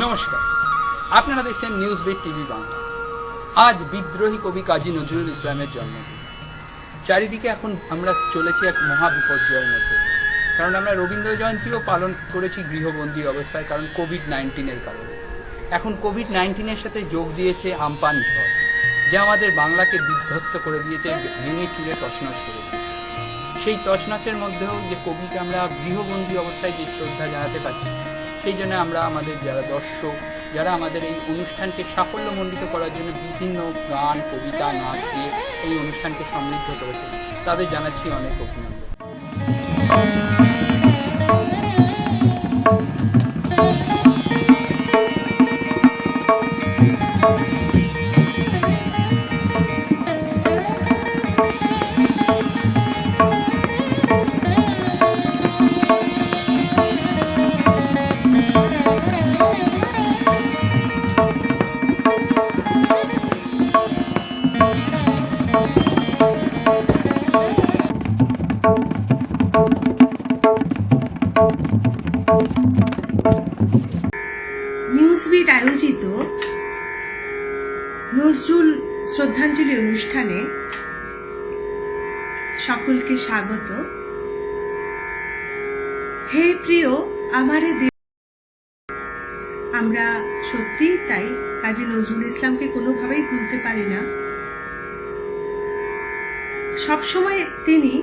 নমস্কার, আপনারা দেখছেন নিউজ বিট টিভি বাংলা। আজ বিদ্রোহী কবি কাজী নজরুল ইসলামের জন্মদিন। চারিদিকে এখন আমরা চলেছি এক মহা বিপর্যয়ের মধ্যে, কারণ আমরা রবীন্দ্র জয়ন্তীও পালন করেছি গৃহবন্দী অবস্থায়, কারণ কোভিড-19-এর কারণে। এখন কোভিড-19-এর সাথে যোগ দিয়েছে আমপান ঝড়, যা আমাদের বাংলাকে বিধ্বস্ত করে দিয়েছে, ভেঙে চুরে তছনছ করে দিয়েছে। সেই তছনছের মধ্যেও যে কবিকে আমরা গৃহবন্দী অবস্থায় যে শ্রদ্ধা জানাতে পারছি, সেই জন্য আমরা আমাদের যারা দর্শক, যারা আমাদের এই অনুষ্ঠানকে সাফল্যমণ্ডিত করার জন্য বিভিন্ন গান, কবিতা, নাচ দিয়ে এই অনুষ্ঠানকে সমৃদ্ধ করেছে, তাদের জানাচ্ছি অনেক অভিনন্দন। নিউজবিট আয়োজিত নজরুল শ্রদ্ধাঞ্জলি অনুষ্ঠানে সকলকে স্বাগত। হে প্রিয় আমারে দেব, আমরা সত্যি তাই কাজী নজরুল ইসলামকে কোনোভাবেই ভুলতে পারি না। সবসময় তিনি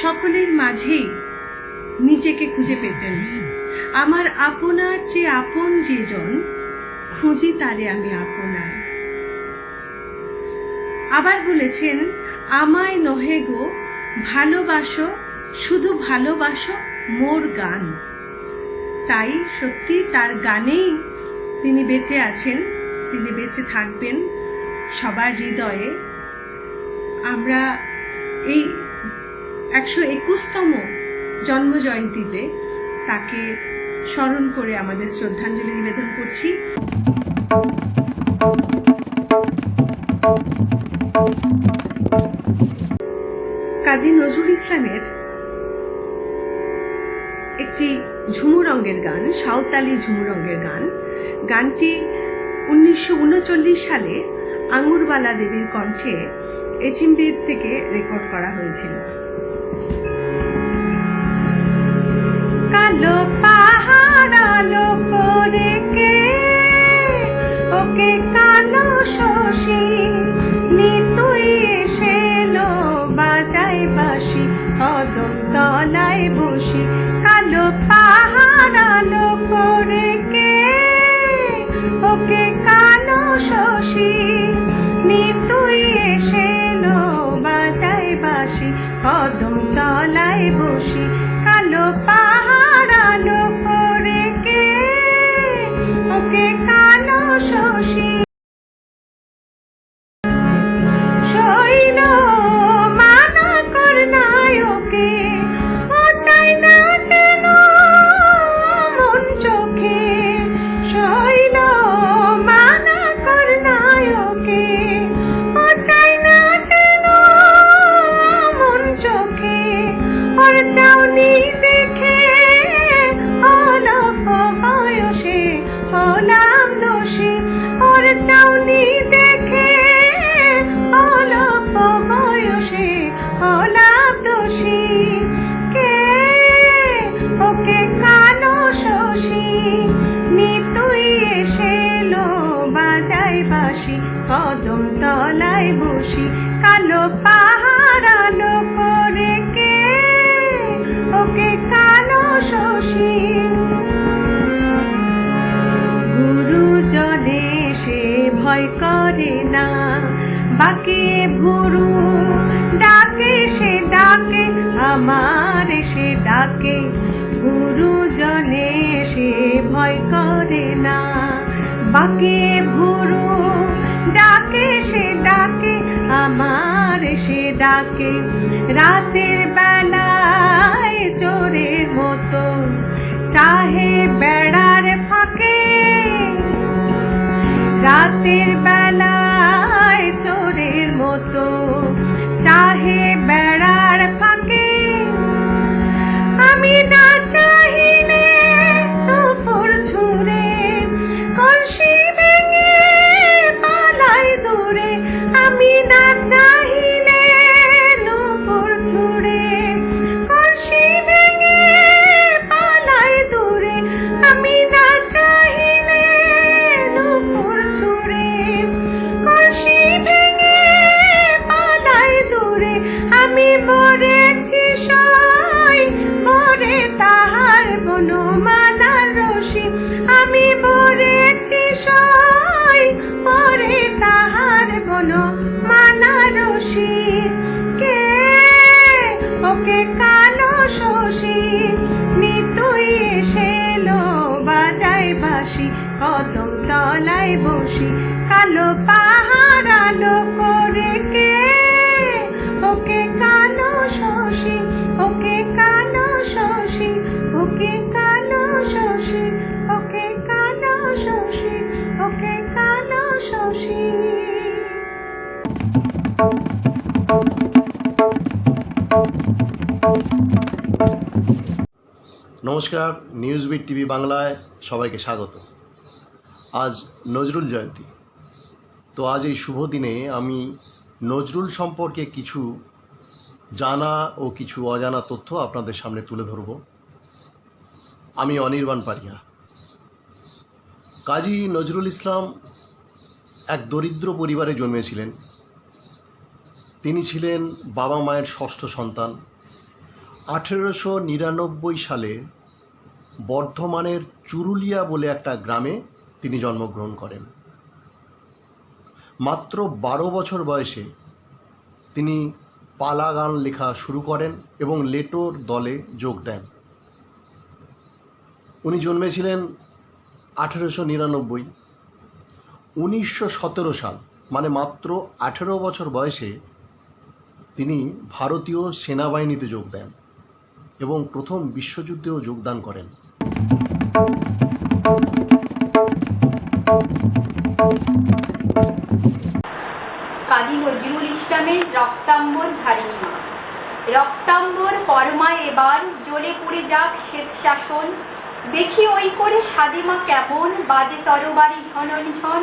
সকলের মাঝেই নিজেকে খুঁজে পেতেন। আমার আপনার চেয়ে আপন যেজন, খুঁজি তারে আমি আপনার। আবার বলেছেন, আমায় নহে গো ভালোবাসো, শুধু ভালোবাসো মোর গান। তাই সত্যি তার গানেই তিনি বেঁচে আছেন, তিনি বেঁচে থাকবেন সবার হৃদয়ে। আমরা এই 121তম জন্মজয়ন্তীতে তাকে স্মরণ করে আমাদের শ্রদ্ধাঞ্জলি নিবেদন করছি। কাজী নজরুল ইসলামের একটি ঝুমুরঙ্গের গান, সাঁওতালি ঝুমুরঙ্গের গান। গানটি 1939 সালে আঙ্গুরবালা দেবীর কণ্ঠে এচিমদের থেকে রেকর্ড করা হয়েছিল। কালো পাহাড় আলো করে কে, ওকে কালো শশী নিতুই এসেলো বাজাই বাঁশি কদম তলায় বসি। কালো পাহাড় আলো করে কে, ওকে কালো শশী নিতুই এসেলো বাজাই বাঁশি কদম তলায় বসি। কালো পাহাড় আলো করে কে, ওকে কালো শশী শৈল মানা কর নাই ওকে, ও চাই না যেন মন চোখে। শৈল মানা কর নাই ওকে, ও চাই না যেন মন চোখে। ওর চাউনি দেখে অল্প বয়সে হলাম দোষী। ওর চাউনি দেখে অল্প বয়সে হলাম দোষী। কে, ওকে কালো শশী নিতুই এসেলো বাজাই বাঁশি কদম তলায় বসি। কালো পাহাড় আলো করে কে, ওকে কালো শশী। গুরুজনে সে ভয় করে না, বাকি গুরু ডাকে সে ডাকে আমার সে ডাকে। গুরুজনে সে ভয় করে না, বাকি গুরু ডাকে সে ডাকে আমার সে ডাকে। রাতের বেলায় চোরের মতো চাহে বেড়ার ফাঁকে, রাতের বেলায় চোরের মতো চাহে বেড়ার ফাঁকে। বনমালার রশি আমি ভরেছি সই পরে তাহার বনমালার রশি কে ওকে কালো শশী নিতুই এসেলো বাজায় বাঁশি কদম তলায় বসি কালো পাহাড় আলো করে কে ওকে কালো শশী ওকে কালো শশী ওকে কালো শশী ওকে কালো শশী ওকে কালো শশী। নমস্কার, নিউজবিট টিভি বাংলায় সবাইকে স্বাগত। আজ নজরুল জয়ন্তী, তো আজ এই শুভ দিনে আমি নজরুল সম্পর্কে কিছু জানা ও কিছু অজানা তথ্য আপনাদের সামনে তুলে ধরব। আমি অনির্বাণ পারিয়া। কাজী নজরুল ইসলাম এক দরিদ্র পরিবারে জন্মেছিলেন। তিনি ছিলেন বাবা মায়ের ষষ্ঠ সন্তান। 1899 সালে বর্ধমানের চুরুলিয়া বলে একটা গ্রামে তিনি জন্মগ্রহণ করেন। মাত্র 12 বছর বয়সে তিনি পালা গান লেখা শুরু করেন এবং লেটোর দলে যোগ দেন। উনি জন্মেছিলেন 1899। 1917 সাল মানে মাত্র 18 বছর বয়সে তিনি ভারতীয় সেনাবাহিনীতে যোগ দেন এবং প্রথম বিশ্বযুদ্ধেও যোগদান করেন। কাজী নজরুল ইসলামের রক্তাম্বর ধারিণী মা। রক্তাম্বর পরমায় এবার জ্বলে পুড়ে যাক শ্বেত শাসন, দেখি ওই করে সাজে মা কেমন বাজে তরবারি ঝনন ঝন।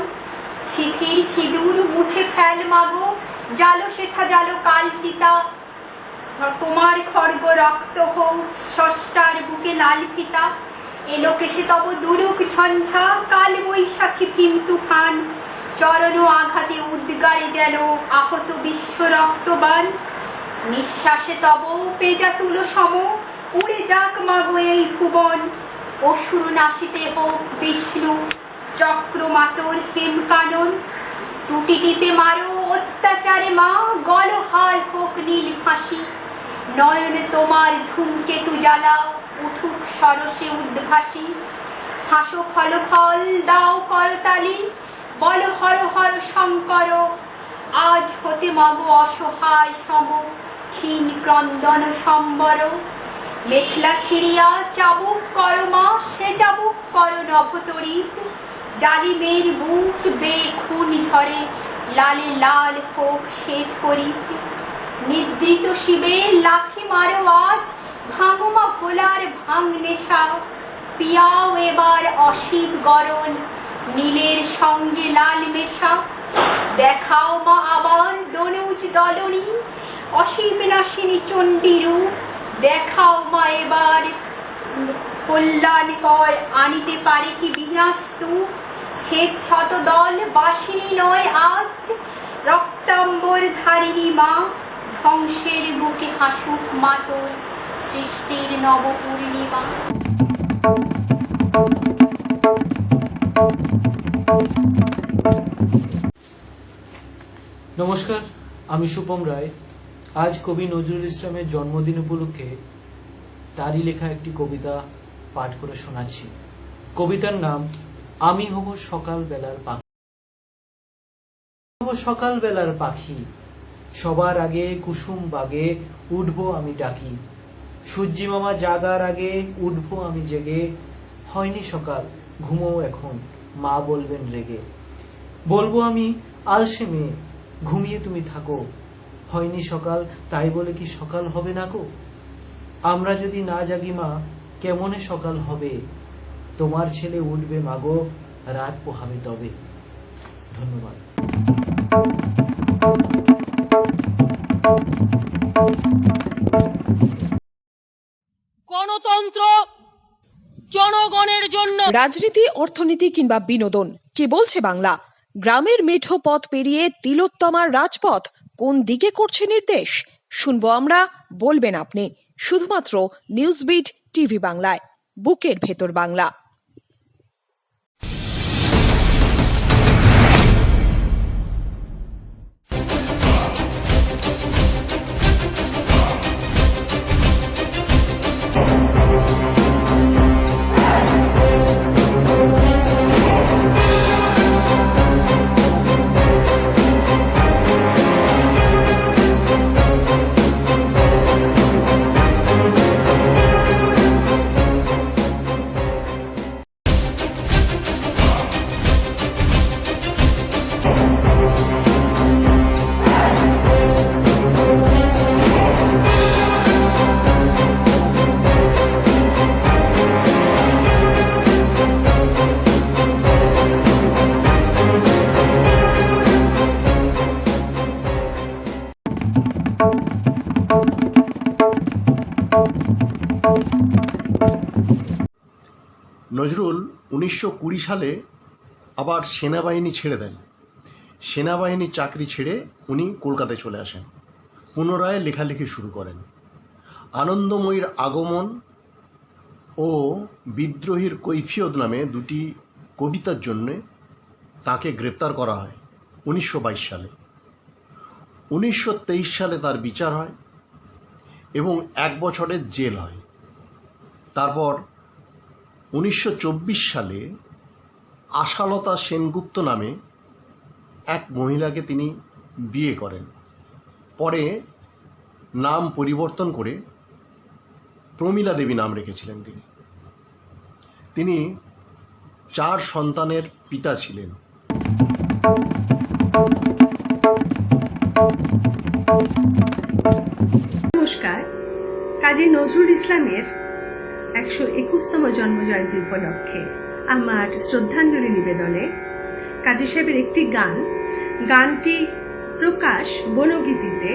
শিথির সিঁদুর মুছে ফেল মাগো, জালো শেথা জালো কাল চিতা, তোমার খড়গ রক্ত হোক ষষ্ঠার বুকে লাল ফিতা। এলো কেসে তব দুরুক ঝঞ্ঝা, কাল বৈশাখী ভীম তুফান, চরণ আঘাতে উদ্গারে যেন আহত বিশ্ব রক্তবান। নিঃশ্বাসে তব পেজা তুলো সম, উড়ে যাক মাগো এই ভুবন। অসুর নাশিতে হোক বিষ্ণু চক্রমাতর হেম কানন, টুটি টিপে মারো অত্যাচারে মা, গলহাল হোক নীল ফাঁসি। নয়নে তোমার ধূমকেতু জ্বালা, উঠুক সরসে উদ্ভাসী। হাসো খল খল দাও করতালি, বল হর হর শঙ্কর। আজ হতে মগো অসহায় সম, ক্ষীণ ক্রন্দন সম্বর। মেখলা ছিড়িয়া চাবুক কর মা, সে চাবুক কর নভতরিত। জালিমের বুক বেখুন ঝরে, লালে লাল হোক শ্বেত করিত। নিদ্রিত শিবে লাথি মারো আজ, ভাঙো মা ভোলার ভাঙ নেশা। পিয়াও এবার অশিব গরণ, নীলের সঙ্গে লাল মেশা। দেখাও মা আবার দনুজ দলনী, অশিব নাশিনী চণ্ডী রূপ। দেখাও মা এবার কল্যাণকর, আনিতে পারে কি বিনাস্তু। শ্বেত শত দল বাসিনী নয় আজ, রক্তাম্বর ধারিণী মা। ধ্বংসের বুকে হাসুক মাতর, সৃষ্টির নব পূর্ণিমা। নমস্কার, আমি শুভম রায়। আজ কবি নজরুল ইসলামের জন্মদিন উপলক্ষে তারই লেখা একটি কবিতা পাঠ করে শোনাচ্ছি। কবিতার নাম আমি হব সকালবেলার পাখি। সকালবেলার পাখি, সবার আগে কুসুম বাগে উঠবো আমি ডাকি। সূর্যি মামা জাগার আগে উঠবো আমি জেগে। হয়নি সকাল, ঘুমো এখন, মা বলবেন রেগে। বলবো আমি আলসে মেয়ে, ঘুমিয়ে তুমি থাকো। হয়নি সকাল, তাই বলে কি সকাল হবে না গো? আমরা যদি না জাগি মা, কেমনে সকাল হবে? তোমার ছেলে উঠবে মাগো, রাত পোহাবে তবে। ধন্যবাদ। গণতন্ত্র জনগণের জন্য। রাজনীতি, অর্থনীতি কিংবা বিনোদন, কে বলছে বাংলা? গ্রামের মেঠো পথ পেরিয়ে তিলোত্তমার রাজপথ কোন দিকে করছে নির্দেশ? শুনবো আমরা, বলবেন আপনি, শুধুমাত্র নিউজবিট টিভি বাংলায়। বুকের ভেতর বাংলা। নজরুল 1920 সালে আবার সেনাবাহিনী ছেড়ে দেন। সেনাবাহিনীর চাকরি ছেড়ে উনি কলকাতায় চলে আসেন, পুনরায় লেখালেখি শুরু করেন। আনন্দময়ীর আগমন ও বিদ্রোহীর কৈফিয়ত নামে দুটি কবিতার জন্য তাকে গ্রেপ্তার করা হয় 1922 সালে। 1923 সালে তার বিচার হয় এবং 1 বছরের জেল হয়। তারপর 1924 সালে আশালতা সেনগুপ্ত নামে এক মহিলাকে তিনি বিয়ে করেন। পরে নাম পরিবর্তন করে প্রমীলা দেবী নাম রেখেছিলেন তিনি। তিনি 4 সন্তানের পিতা ছিলেন। নমস্কার। কাজী নজরুল ইসলামের 121তম জন্মজয়ন্তী উপলক্ষে আমার শ্রদ্ধাঞ্জলি নিবেদনে কাজী সাহেবের একটি গানটি প্রকাশ বনগীতিতে,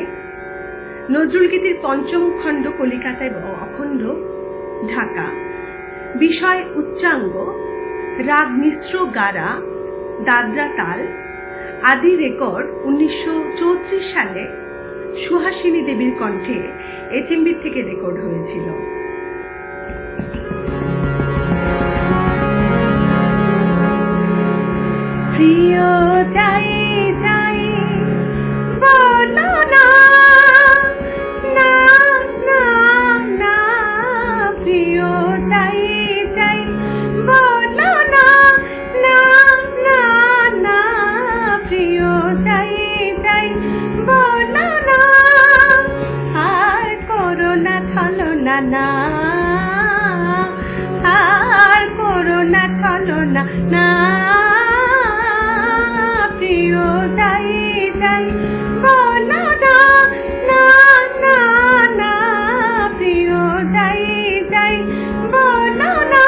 নজরুল গীতির 5ম খণ্ড কলিকাতায় অখণ্ড ঢাকা, বিষয় উচ্চাঙ্গ, রাগ মিশ্র গারা, দাদরা তাল, আদি রেকর্ড 1934 সালে সুহাসিনী দেবীর কণ্ঠে HMV থেকে রেকর্ড হয়েছিল। প্রিয় যাই যাই বলো না, না না না, প্রিয় যাই যাই বলো না, না না না, প্রিয় যাই যাই বলো না, আর করো না ছলনা না, আর করো না ছলনা না, প্রিয় যাই যাই বলো না, না না না, প্রিয় যাই যাই বলো না,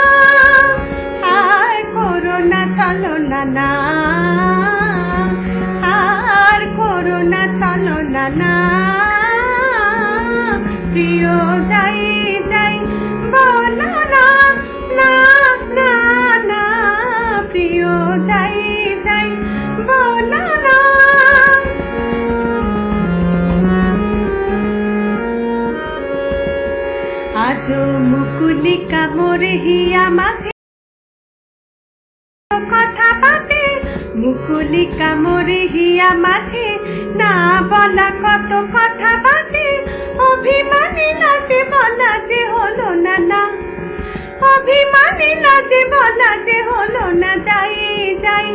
আর করো না ছলনা না, আর করো না ছলনা না, প্রিয় যাই যাই বলো না, না না না, প্রিয় যাই যাই বলো না। আজো মুকুলিকা মোরে হিয়া মাঝে কথা বাজে, মুকুলিকা মোরে হিয়া মাঝে না বলা কত কথা বাজে, অভিমানী লাজে বলা যে হলো না না, অভিমানী লাজে বলা যে হলো না, যাই যাই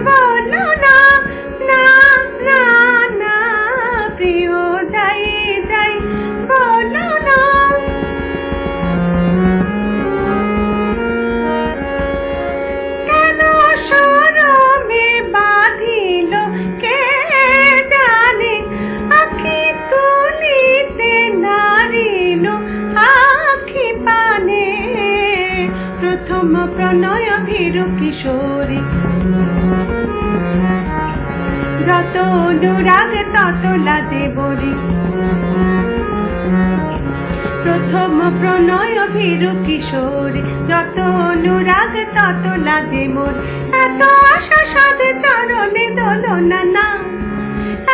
বলো না, না না না, প্রিয় যাই যাই বলো না। কেন শরমে বাঁধিল কে জানে, আখি তুলিতে নারিল আখি পানে, প্রথম প্রণয় ভীরু কিশোরী, যত অনুরাগ তত লাজে বরি, প্রথম প্রণয় ভীরু কিশোরী, যত অনুরাগ তত লাজে মোর, এত আশা সাধে চরণে দোলনা না,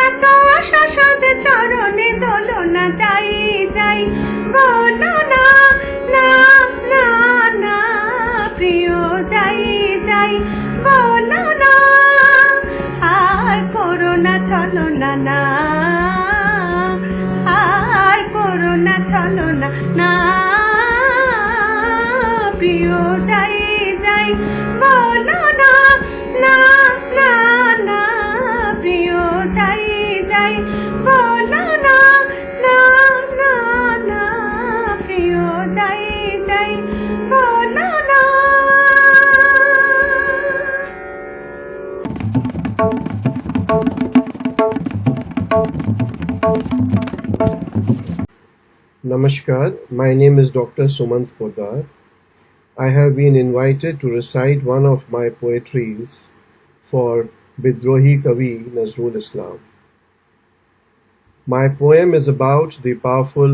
এত আশা সাধে চরণে দোলনা, যাই যাই বলো না, না না না প্রিয় যাই যাই বলো না আর করো না চলো না না আর করো না চলো না না প্রিয় যাই যাই বলো না না না না প্রিয় যাই যাই বলো না না না না প্রিয় যাই যাই বলো না। Namaskar, my name is Dr. Sumant Poddar. I have been invited to recite one of my poetries for Bidrohi Kavi Nazrul Islam. My poem is about the powerful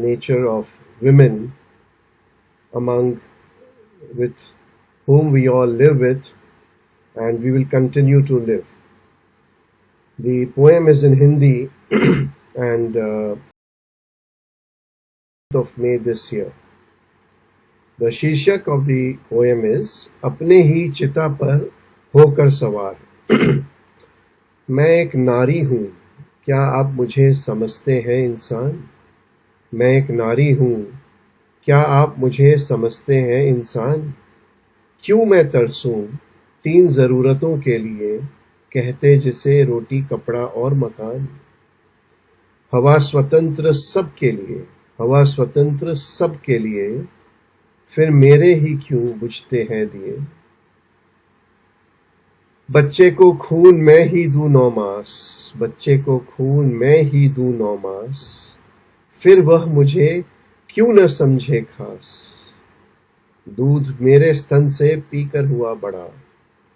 nature of women among with whom we all live with and we will continue to live. The poem is in Hindi and of May this year. The शीर्षक of the poem is अपने ही चिता पर होकर सवार। मैं एक नारी हूँ, क्या आप मुझे समझते हैं इंसान? मैं एक नारी हूँ, क्या आप मुझे समझते हैं इंसान? क्यों मैं तरसूं 3 ज़रूरतों के लिए, कहते जिसे रोटी कपड़ा और मकान। हवा स्वतंत्र सबके लिए, हवा स्वतंत्र सबके लिए, फिर मेरे ही क्यों बुझते हैं दिए। बच्चे को खून मैं ही दूं 9 मास, बच्चे को खून मैं ही दूं 9 मास, फिर वह मुझे क्यों न समझे खास। दूध मेरे स्तन से पीकर हुआ बड़ा,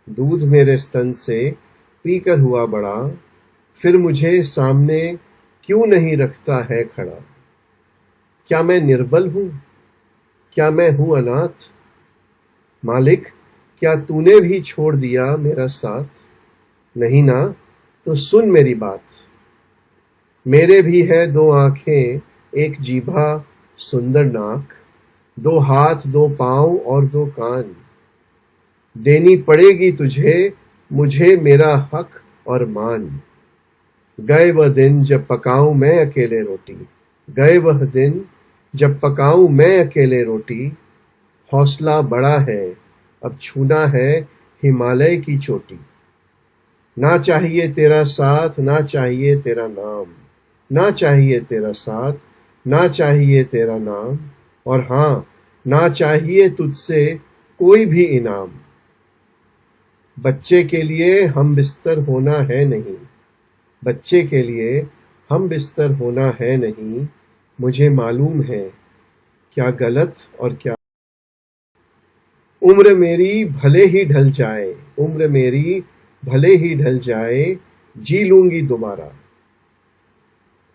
दूध मेरे स्तन से पीकर हुआ बड़ा, फिर मुझे सामने क्यों नहीं रखता है खड़ा। क्या मैं निर्बल हूँ, क्या मैं हूँ अनाथ। मालिक क्या तूने भी छोड़ दिया मेरा साथ। नहीं ना तो सुन मेरी बात। मेरे भी है 2 आंखें, एक जीभा सुंदर नाक, 2 हाथ 2 पांव और 2 कान। देनी पड़ेगी तुझे मुझे मेरा हक और मान। गए वह दिन जब पकाऊं मैं अकेले रोटी, गए वह दिन जब पकाऊं मैं अकेले रोटी। हौसला बड़ा है अब छूना है हिमालय की चोटी। ना चाहिए तेरा साथ, ना चाहिए तेरा नाम, ना चाहिए तेरा साथ, ना चाहिए तेरा नाम, और हाँ ना चाहिए तुझसे कोई भी इनाम। बच्चे के लिए हम बिस्तर होना है नहीं, बच्चे के लिए हम बिस्तर होना है नहीं। मुझे मालूम है क्या गलत और क्या। उम्र मेरी भले ही ढल जाए, उम्र मेरी भले ही ढल जाए, जी लूंगी दोबारा।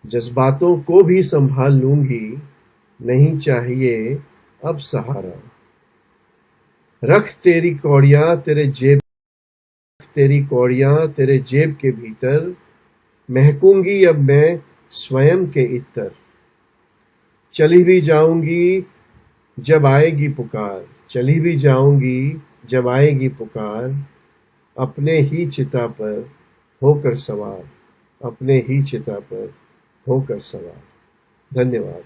जज्बातों को भी संभाल लूंगी, नहीं चाहिए अब सहारा। रख तेरी कौड़ियां तेरे जेब, तेरी कौड़ियां तेरे जेब के भीतर, महकूंगी अब मैं स्वयं के इत्तर। चली भी जाऊंगी जब आएगी पुकार, चली भी जाऊंगी जब आएगी पुकार। अपने ही चिता पर होकर सवार, अपने ही चिता पर होकर सवार। धन्यवाद।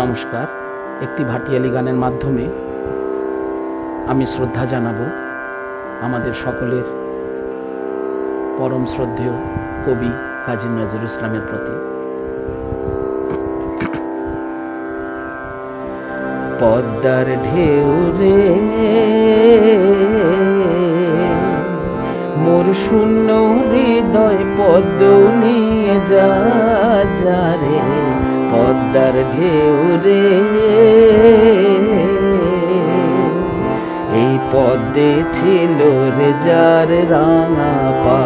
নমস্কার, একটি ভাটিয়ালি গানের মাধ্যমে আমি শ্রদ্ধা জানাবো আমাদের সকলের পরম শ্রদ্ধেয় কবি কাজী নজরুল ইসলামের প্রতি। পদ্মার ঢেউ রে মোর শূন্য হৃদয় পদ্ম নিয়ে যা রে। পদ্মার ঢেউ রে এই পদ্মে ছিল রে যার রাঙা পা,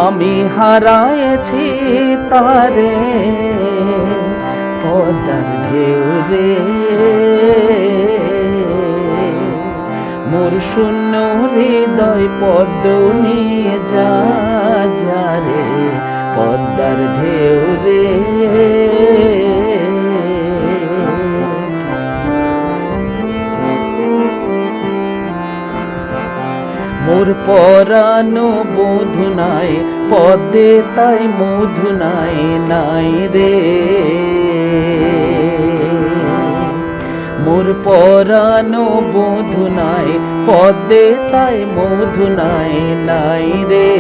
আমি হারায়েছি তারে। পদ্মার ঢেউ রে মোর শূন্য হৃদয় পদ্ম নিয়ে যা যা রে পদ্মার ঢেউ রে। মোর পরানো বধু নাই পদ্মে তাই মধু নাই নাই রে। মোর পরানো বধু নাই পদ্মে তাই মধু নাই নাই রে।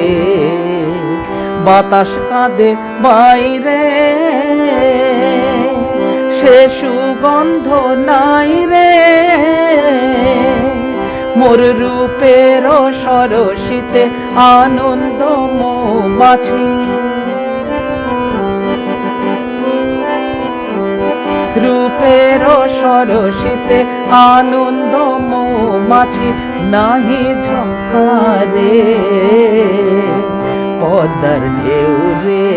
বাতাস কাঁদে বাইরে সে সুগন্ধ নাই রে। মোর রূপের সরসিতে আনন্দ মৌমাছি, রূপের সরসিতে আনন্দ মৌমাছি নাহি ঝঙ্কারে পদ্মার ঢেউ রে।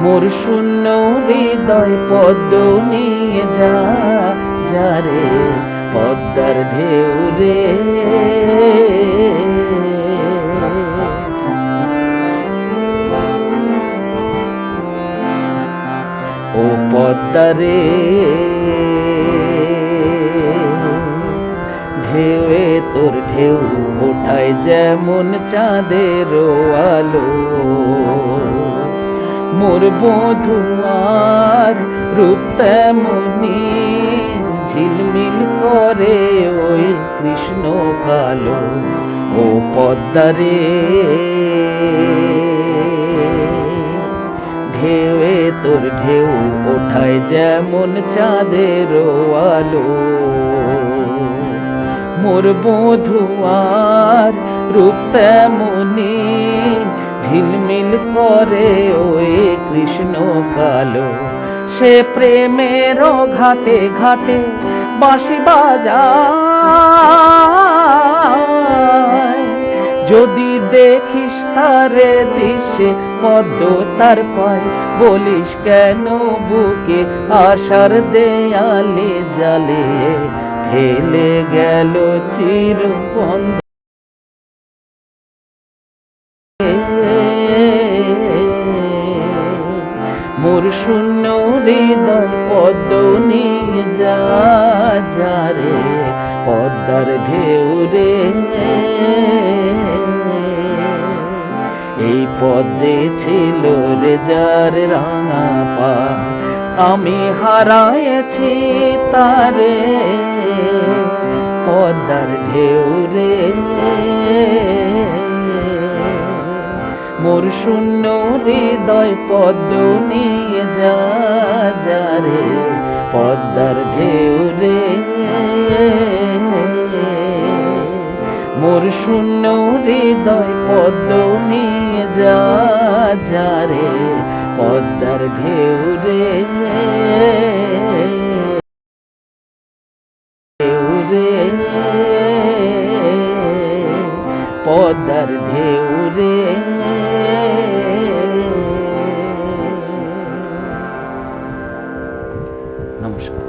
মোর শূন্য হৃদয় পদ্ম নিয়ে যা যা রে পদ্মার ঢেউ রে। ও পদ্মা রে ঢেউয়ে তোর ঢেউ ওঠায় যেমন চাঁদের আলো। মোর বধূ আর রূপ তেমনি ঝিলমিল করে ওই কৃষ্ণ কালো। ও পদ্মা রে ঢেউয়ে তোর ঢেউ ওঠায় যেমন চাঁদের আলো। মোর বধূ আর রূপ তেমনি ঝিলমিল করে ওই কৃষ্ণ কালো। সে প্রেমের ঘাটে ঘাটে বাঁশি বাজায়, যদি দেখিস তারে দিশে পদ্ম তার পায় বলিস কেন বুকে আশার দেয়ালে জালে ফেলে গেল চিরবন্ধ। মোর শূন্য হৃদয় পদ্ম নিয়ে যা যা রে পদ্মার ঢেউ রে। এই পদ্মে ছিল রে যার রাঙা পা, আমি হারায়েছি তারে পদ্মার ঢেউ রে। মোর শূন্য হৃদয় পদ্ম নিয়ে যা যা রে পদ্মার ঢেউ রে। মোর শূন্য হৃদয় পদ্ম নিয়ে যা যা রে পদ্মার ঢেউ রে। পদ্মার ঢেউ রে। নমস্কার।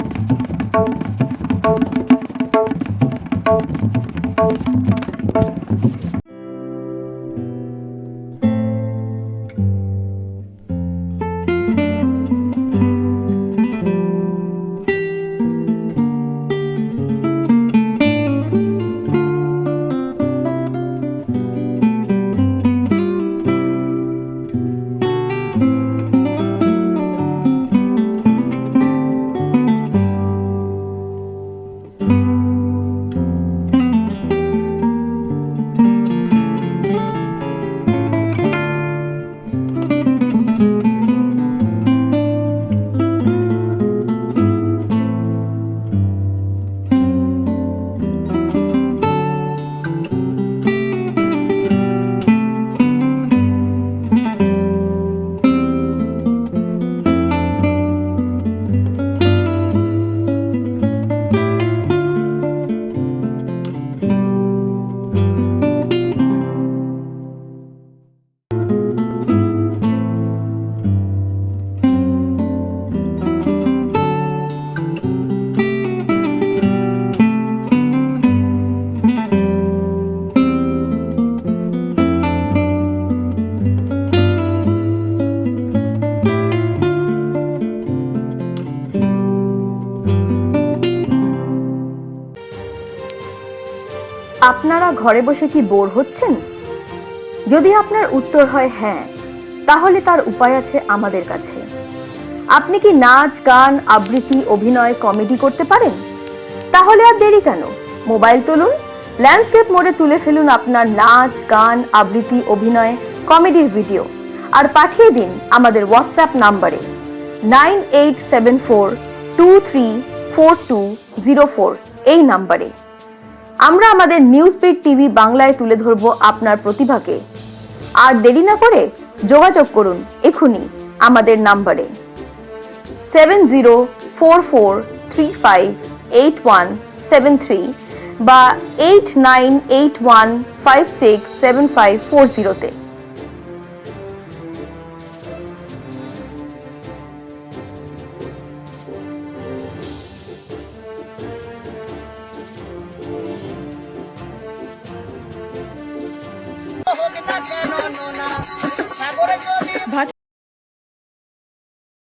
আপনারা ঘরে বসে কি বোর হচ্ছেন? যদি আপনার উত্তর হয় হ্যাঁ, তাহলে তার উপায় আছে আমাদের কাছে। আপনি কি নাচ, গান, আবৃত্তি, অভিনয়, কমেডি করতে পারেন? তাহলে আর দেরি কেন? মোবাইল তুলুন, ল্যান্ডস্কেপ মোডে তুলে ফেলুন আপনার নাচ, গান, আবৃত্তি, অভিনয়, কমেডির ভিডিও আর পাঠিয়ে দিন আমাদের হোয়াটসঅ্যাপ নাম্বারে 9874234204 এই নাম্বারে। আমরা আমাদের নিউজ বিট টিভি বাংলায় তুলে ধরব আপনার প্রতিভাকে। আর দেরি না করে যোগাযোগ করুন এখনই আমাদের নাম্বারে 7044358173 বা 8981567540 তে।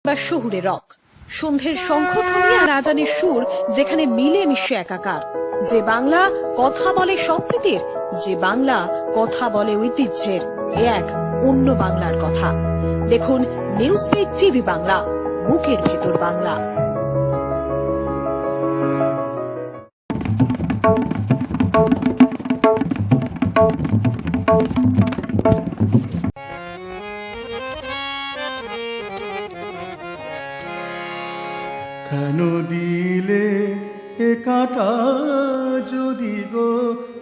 বা শহুরে রক, সন্ধ্যের শঙ্খধ্বনি আর আজানের সুর যেখানে মিলে মিশে একাকার। যে বাংলা কথা বলে সম্প্রীতির, যে বাংলা কথা বলে ঐতিহ্যের, এ এক অন্য বাংলার কথা। দেখুন নিউজ বিট টিভি বাংলা, বুকের ভেতর বাংলা। কেন দিলে এ কাঁটা যদি গো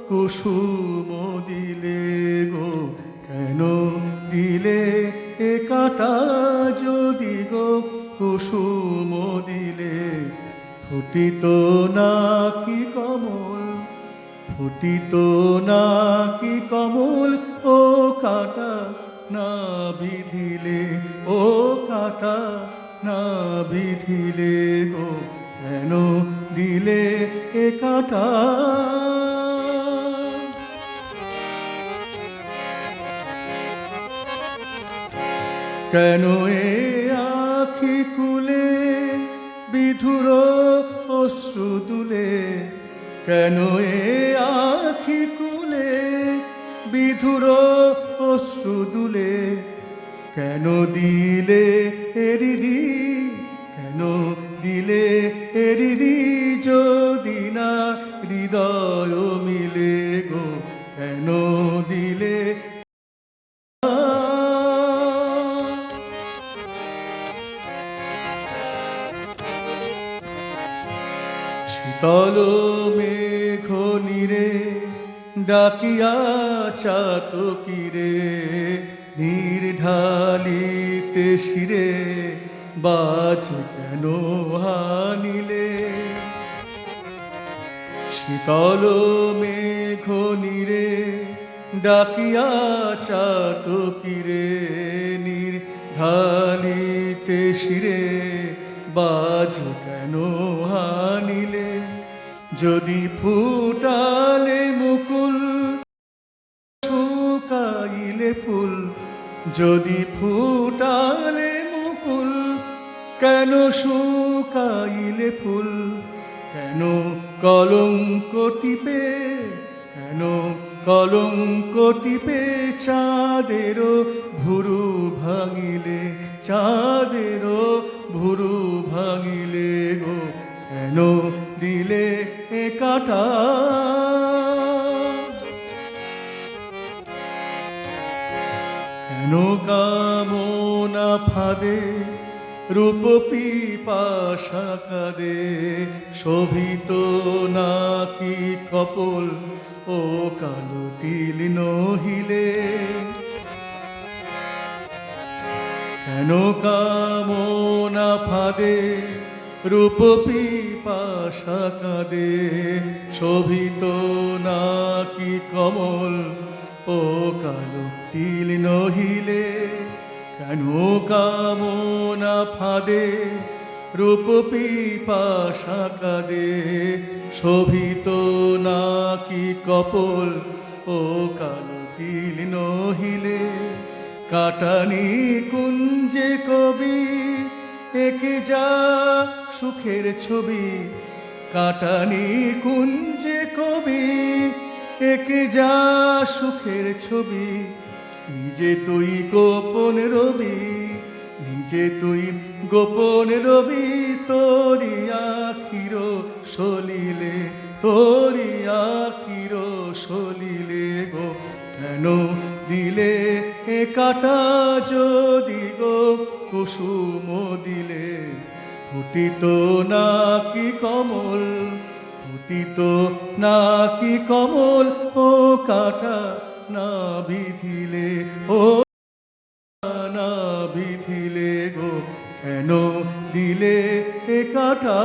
কুসুম দিলে গো, কেন দিলে এ কাঁটা যদি গো কুসুম দিলে, ফুটিত নাকি কমল, ফুটিত নাকি কমল, ও কাঁটা না বিধিলে, ও কাঁটা না বিধিলে গো, কেন দিলে এ কাঁটা। কেন এ আখি কুলে বিধুর অশ্রু দুলে, কেন এ আখি কুলে বিধুর অশ্রু দুলে, কেন দিলে এরিদি, কেন দিলে এরিদি, যদি না হৃদয় মিলে গো, কেন দিলে। শীতল মেঘ নীরে ডাকিয়া চাতকিরে, নির্ঢালিতে শিরে বাজ কেন হানিলে। শীতল মেঘ নীরে ডাকিয়া চাতকিরে, নির্ঢালিতে শিরে বাজ কেন হানিলে। যদি ফুটালে মুকুল শুকাইলে ফুল, যদি ফুটালে মুকুল কেন শুকাইলে ফুল, কেন কলঙ্ক টিপে, কেন কলঙ্ক টিপে চাঁদেরও ভুরু ভাঙিলে, চাঁদেরও ভুরু ভাঙিলে গো, কেন দিলে এ কাঁটা। কেন কামনা ফাঁদে রূপ পিপাসা কাঁদে, শোভিত নাকি কপল ও কালো তিল নহিলে। কেন কামনা ফাঁদে রূপ পিপাসা কাঁদে, শোভিত নাকি কমল ও কালো তিল নহিলে। কেন কামনা ফাঁদে রূপ পিপাসা কাঁদে, শোভিত নাকি কপল ও কালো তিল নহিলে। কাটানি কুঞ্জে কবি একে যা সুখের ছবি, কাটানি কুঞ্জে কবি একে যা সুখের ছবি, নিজে তুই গোপন রবি, নিজে তুই গোপন রবি, তোরি আখির সলিলে, তোরি আখির সলিলে গো। কেন দিলে এ কাটা যদি গো কুসুম দিলে, ফুটিত নাকি কমল, ফুটিত নাকি কমল, ও কাটা না বিধিলে, ও না বিধিলে গো। কেন দিলে এ কাটা।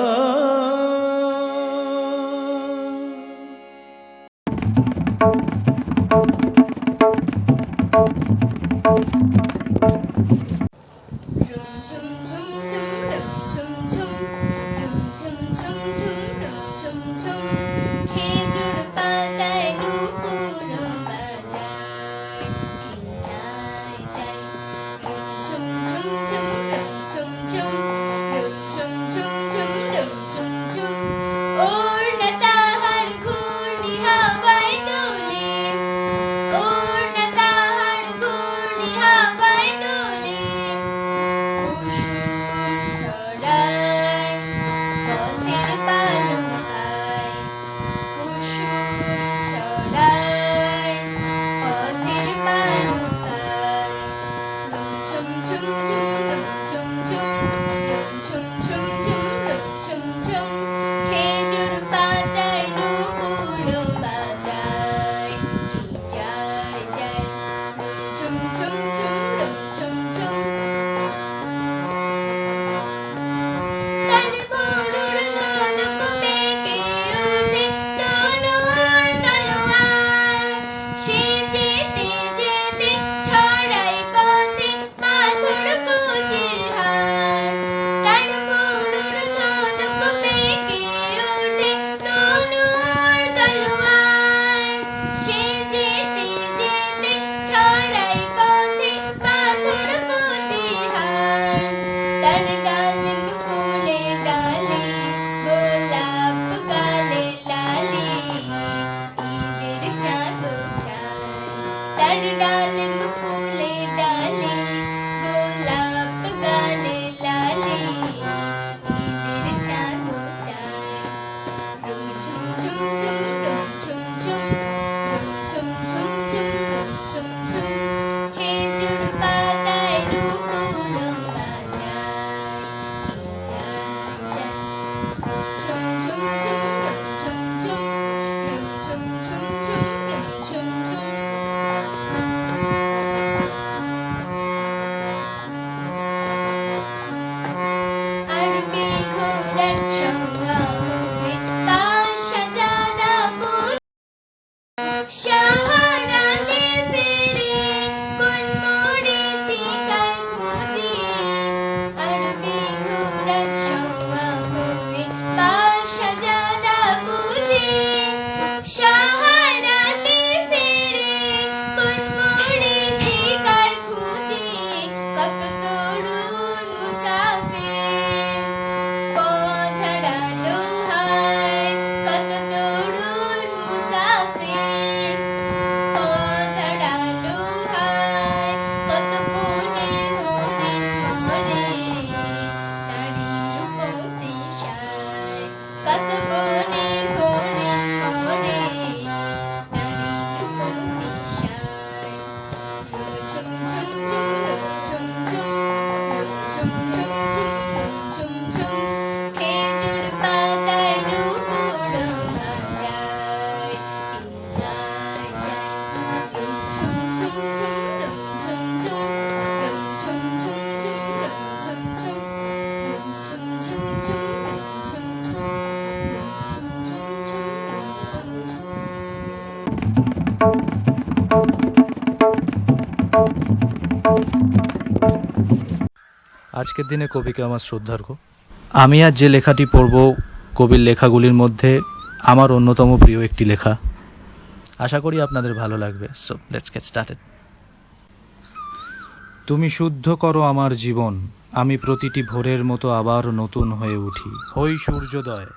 আজকের দিনে কবিকে আমার শ্রদ্ধার্ঘ্য। আমি আজ যে লেখাটি পড়ব কবির লেখাগুলির মধ্যে আমার অন্যতম প্রিয় একটি লেখা। আশা করি আপনাদের ভালো লাগবে। So let's get started. তুমি শুদ্ধ করো আমার জীবন, আমি প্রতিটি ভোরের মতো আবার নতুন হয়ে উঠি। হই সূর্যোদয়,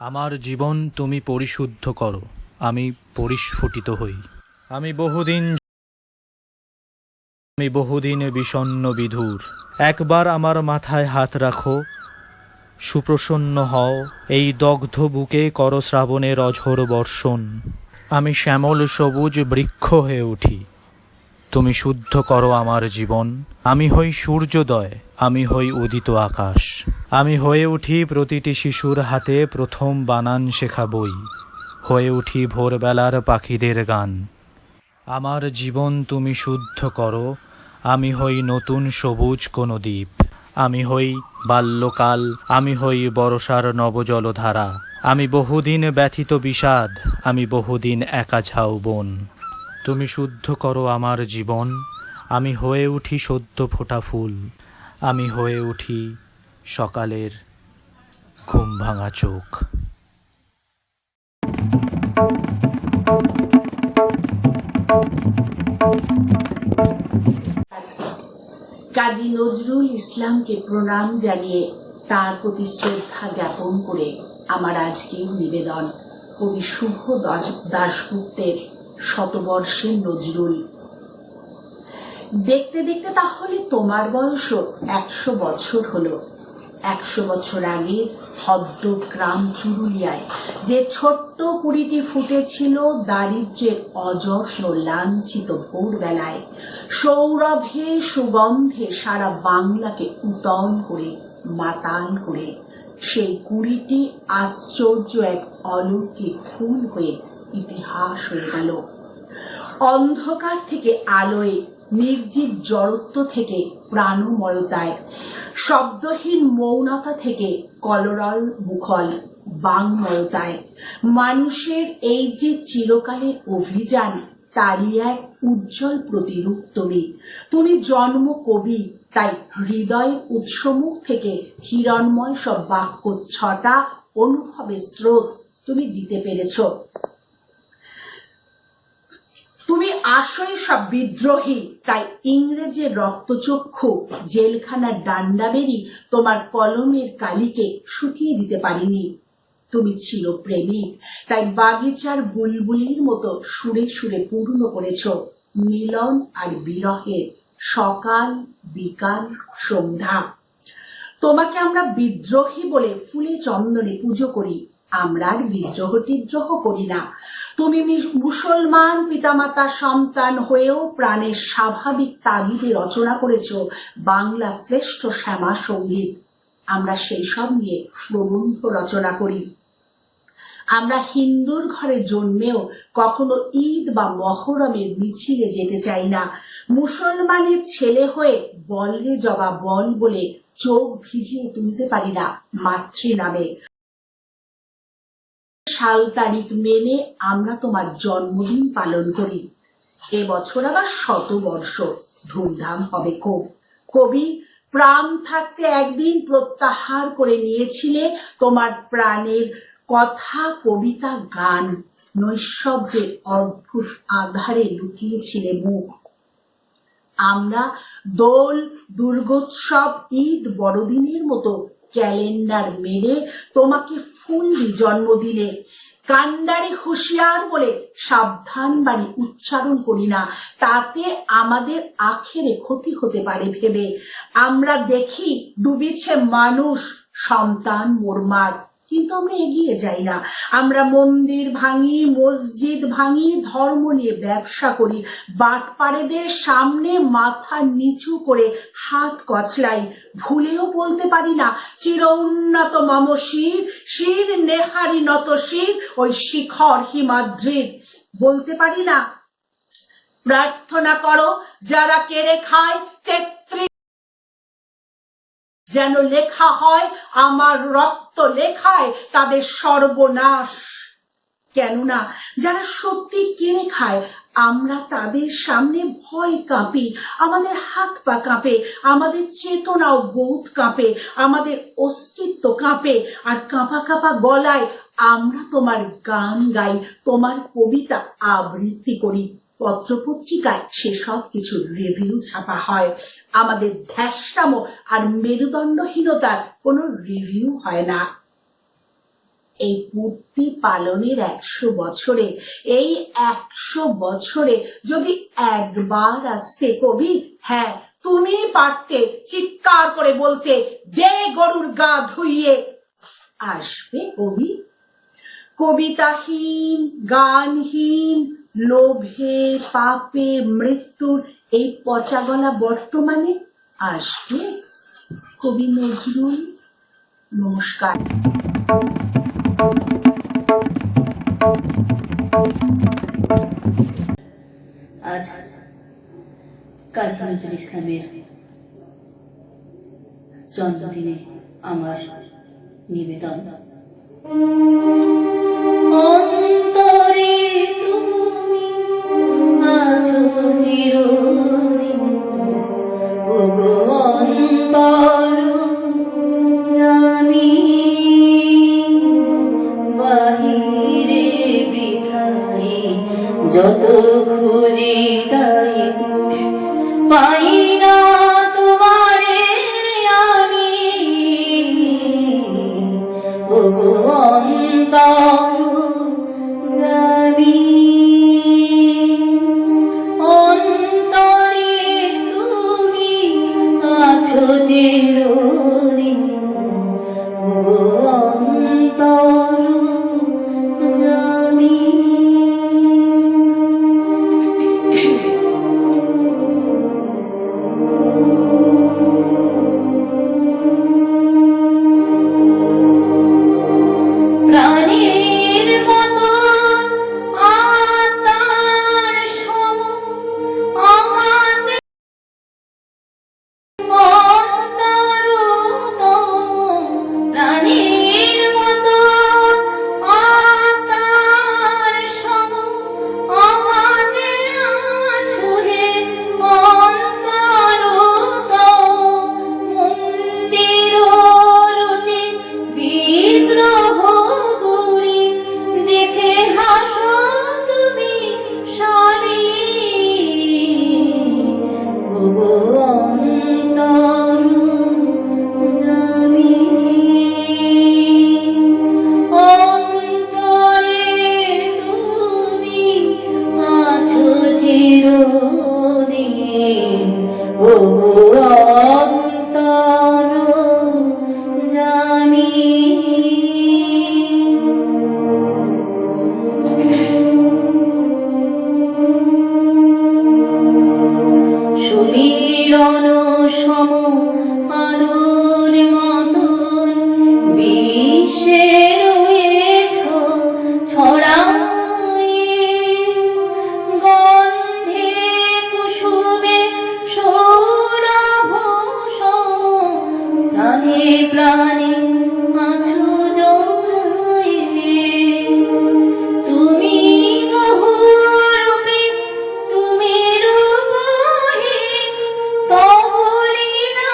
আমার জীবন তুমি পরিশুদ্ধ করো, আমি পরিস্ফুটিত হই। আমি বহুদিন বিষণ্ণ বিধুর। একবার আমার মাথায় হাত রাখো, সুপ্রসন্ন হও, এই দগ্ধ বুকে কর শ্রাবণের অঝোর বর্ষণ। আমি শ্যামল সবুজ বৃক্ষ হয়ে উঠি, তুমি শুদ্ধ করো আমার জীবন। আমি হই সূর্যোদয়, আমি হই উদিত আকাশ। আমি হয়ে উঠি প্রতিটি শিশুর হাতে প্রথম বানান শেখা বই, হয়ে উঠি ভোরবেলার পাখিদের গান। আমার জীবন তুমি শুদ্ধ করো, আমি হই নতুন সবুজ কোনো দ্বীপ। আমি হই বাল্যকাল, আমি হই বর্ষার নবজলধারা। আমি বহুদিন ব্যথিত বিষাদ, আমি বহুদিন একা ঝাউবন। তুমি শুদ্ধ করো আমার জীবন, আমি হয়ে উঠি সদ্য ফোটা ফুল। আমি হয়ে উঠি সকালের ঘুম ভাঙা চোখ। কাজী নজরুল ইসলামকে প্রণাম জানিয়ে তার প্রতি শ্রদ্ধা জ্ঞাপন করে আমার আজকের নিবেদন কবি শুভ দাশগুপ্তের শতবর্ষের নজরুল। দেখতে দেখতে তাহলে তোমার বয়সও 100 বছর হলো। 100 বছর আগে হদ্দ গ্রাম চুরুলিয়ায় যে ছোট্ট কুড়িটি ফুটেছিল দারিদ্র্যের অযত্ন লাঞ্ছিত ভোরবেলায়, সৌরভে সুগন্ধে সারা বাংলাকে উতন করে মাতাল করে, সেই কুড়িটি আশ্চর্য এক অলৌকিক ফুল হয়ে ইতিহাস হয়ে গেল। অন্ধকার থেকে আলোয়, নির্জীব জড়ত্ব থেকে প্রাণময়তায়, শব্দহীন মৌনতা থেকে কলরল মুখল বাংময়তায় মানুষের এই যে চিরকালের অভিযান, তারই এক উজ্জ্বল প্রতিরূপ তুমি। তুমি জন্ম কবি, তাই হৃদয়ের উৎসমুখ থেকে হিরণময় সব বাক্য ছটা অনুভবের স্রোত তুমি দিতে পেরেছ। তুমি আসই সব বিদ্রোহী, তাই ইংরেজের রক্তচক্ষু জেলখানার ডান্ডা বেরি তোমার কলমের কালিকে শুকিয়ে দিতে পারিনি। তুমি ছিল প্রেমিক, তাই বাগিচার বুলবুলির মতো সুরে সুরে পূর্ণ করেছ মিলন আর বিরহের সকাল বিকাল সন্ধ্যা। তোমাকে আমরা বিদ্রোহী বলে ফুলে চন্দনে পুজো করি, আমরা আর বিদ্রোহ টিদ্রোহ করি না। তুমি মুসলমান পিতামাতা সন্তান হয়েও প্রাণের স্বাভাবিক তাগিদে রচনা করেছ বাংলা শ্রেষ্ঠ শ্যামা সঙ্গীত। আমরা সেই সব নিয়ে প্রবন্ধ রচনা করি। আমরা হিন্দুর ঘরে জন্মেও কখনো ঈদ বা মহরমের মিছিলে যেতে চাই না। মুসলমানের ছেলে হয়ে বল রে জবা বল বলে চোখ ভিজিয়ে তুলতে পারি না মাতৃ নামে। সাল তারিখ মেনে আমরা তোমার জন্মদিন পালন করি। এবছর আবার 100 বর্ষ, ধুমধাম হবে খুব। কবি, প্রাণ থাকতে একদিন প্রত্যাহার করে নিয়েছিলে তোমার প্রাণের কথা, কবিতা, গান। নৈশব্দের অদ্ভুত আধারে লুকিয়েছিলে মুখ। আমরা দোল, দুর্গোৎসব, ঈদ, বড়দিনের মতো ক্যালেন্ডার মেরে তোমাকে ফুল দি জন্মদিনে। কান্ডারি হুঁশিয়ার বলে সাবধান বাণী উচ্চারণ করি না, তাতে আমাদের আখেরে ক্ষতি হতে পারে ভেবে। আমরা দেখি ডুবেছে মানুষ, সন্তান মোরমার, কিন্তু আমরা এগিয়ে যাই না। আমরা মন্দির ভাঙি, মসজিদ ভাঙি, ধর্ম নিয়ে ব্যবসা করি, বাটপাড়েদের সামনে মাথা নিচু করে হাত কচলাই। ভুলেও বলতে পারি না চির উন্নত মম শির, শির নেহারি নত শির ওই শিখর হিমাদ্রির। বলতে পারি না প্রার্থনা করো যারা কেড়ে খায় 33 যেন লেখা হয় আমার রক্ত লেখায় তাদের সর্বনাশ। কেননা যারা সত্যি কেড়ে খায় আমরা তাদের সামনে ভয় কাঁপি, আমাদের হাত পা কাঁপে, আমাদের চেতনাও বোধ কাঁপে, আমাদের অস্তিত্ব কাঁপে। আর কাঁপা কাঁপা গলায় আমরা তোমার গান গাই, তোমার কবিতা আবৃত্তি করি। পত্রপত্রিকায় সেসব কিছু রিভিউ ছাপা হয়, আমাদের ধ্যাসরাম আর মেরুদণ্ডহীনতার কোনো রিভিউ হয় না। এই পূর্তি পালনের 100 বছরে, এই 100 বছরে যদি একবার আসতে কবি, হ্যাঁ তুমি পারতে চিৎকার করে বলতে, দে গরুর গা ধুইয়ে, আসবে কবি? কবিতাহীন, গানহীন, লোভে পাপে মৃত্যুর এই পচাগলা বর্তমানে আসবে কবি নজরুল? নমস্কার। আজ কাজী নজরুল ইসলামের জন্মদিনে আমার নিবেদন। অন্তরে তুমি আছো চিরদিন, ওগো অন্তর জানি, বাহিরে বৃথাই যত খুঁজি তাই পাই না তোমারে আমি, ওগো অন্তর জানি, অন্তরে তুমি আছো চিরদিন, ওগো অন্তর জানি। প্রাণীর মতো আত্মার সম আমাদের অন্তরতম, প্রাণীর মতো আত্মার সম আমাদের আছুরে অন্তরতম, মন্দির রতি বিগ্রহ গুরি দেখে হাসো তুমি সারি, ওগো অন্তর জানি, অন্তরে তুমি আছো চিরদিন, ওগো অন্তর জানি। সুমিরন সম আলোর মতন বিশ্বে রয়েছ ছড়ায়ে, গন্ধে কুসুমে সৌরভ সম প্রাণে প্রাণে আছো জড়ায়ে, তুমি বহুরূপী, তুমি রূপহীন, তবলি না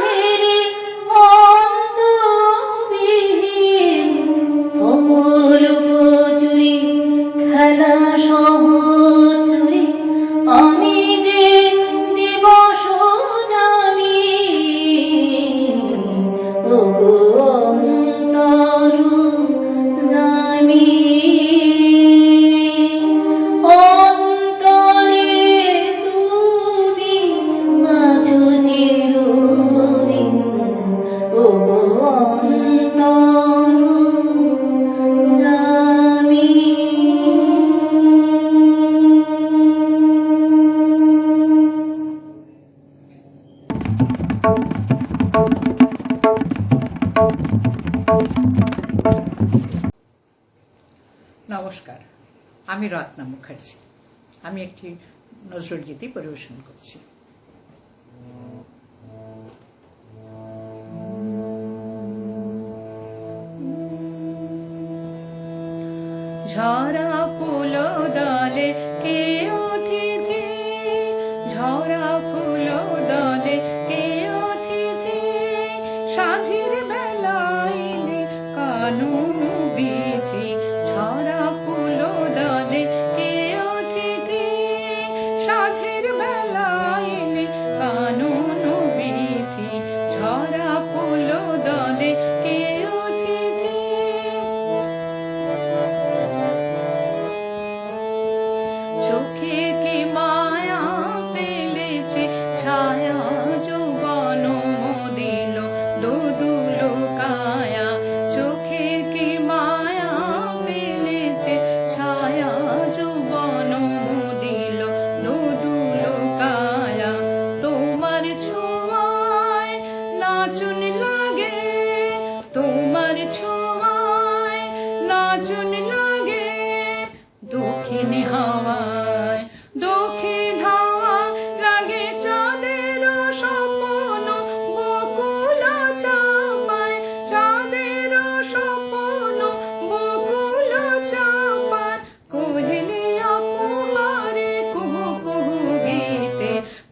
হেরে অন্তবিহীন, তবরূপ চুরি খেলা সহচুরি আমি যে দিবস জানি, ওগো অন্তর জানি, অন্তরে তুমি আছো চিরদিন, ওগো অন্তর জানি। নমস্কার, আমি রত্না মুখার্জি। আমি একটি নজরুল গীতি পরিবেশন করছি। ঝরা ফুল ডালে কে অতিথি, ঝরা ফুল ডালে কে অতিথি, সাঝির বেলাইলে কানুন বিধি, ঝরা ফুল ডালে কে অতিথি, সাঝির বেলাইলে কানুন বিধি, ঝরা ফুল ডালে কে অতিথি।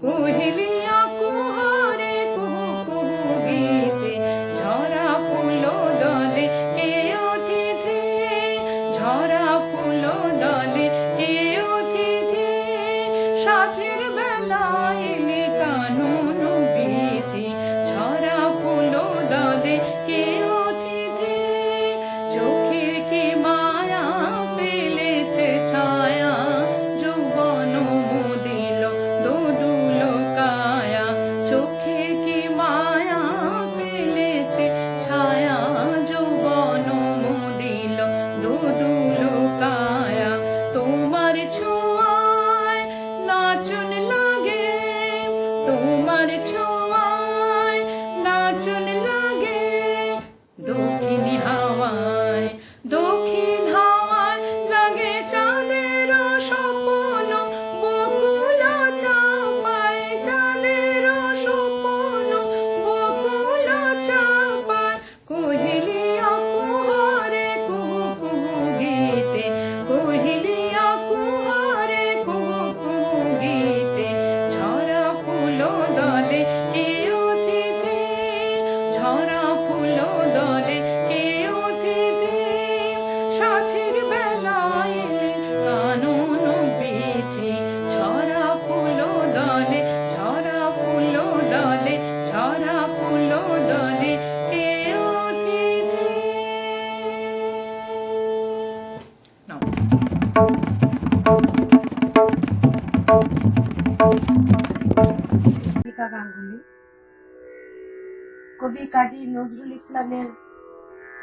কুহিলিয়া কুহরে কুহু কুহু গীতে ঝরা ফুল দলে কে অতিথি ঝরা ফুল দলে কে অতিথি সাঁঝের বেলায় এলে কানন বিধি ঝরা ফুল দলে কে অতিথি চোখের কি মায়া পেলেছে ছায়া যৌবন মুদিল দোদুল কায়া চোখে কি মায়া পেলেছে ছায়া যৌবন মুদিল দোদুল কায়া তোমার ছোঁয়ায় নাচন লাগে তোমার ছোঁয়ায় নাচন লাগে দক্ষিণী হাওয়ায় দক্ষিণ হাওয়ায় লাগে চাঁদের স্বপ্ন বকুল চাপায় চাঁদের স্বপ্ন বকুল চাপায় কুহিলিয়া কুহরে কুহু কুহু গীতে কুহিলিয়া কুহরে কুহু কুহু গীতে ঝরা ফুল দলে কে অতিথি ঝরা ফুল দলে কে অতিথি সাঁঝের বেলায় এলে কানন বিধি ঝরা ফুল দলে ঝরা ফুল দলে ঝরা ফুল দলে কে অতিথি। দীপিকা গাঙ্গুলি। কবি কাজী নজরুল ইসলামের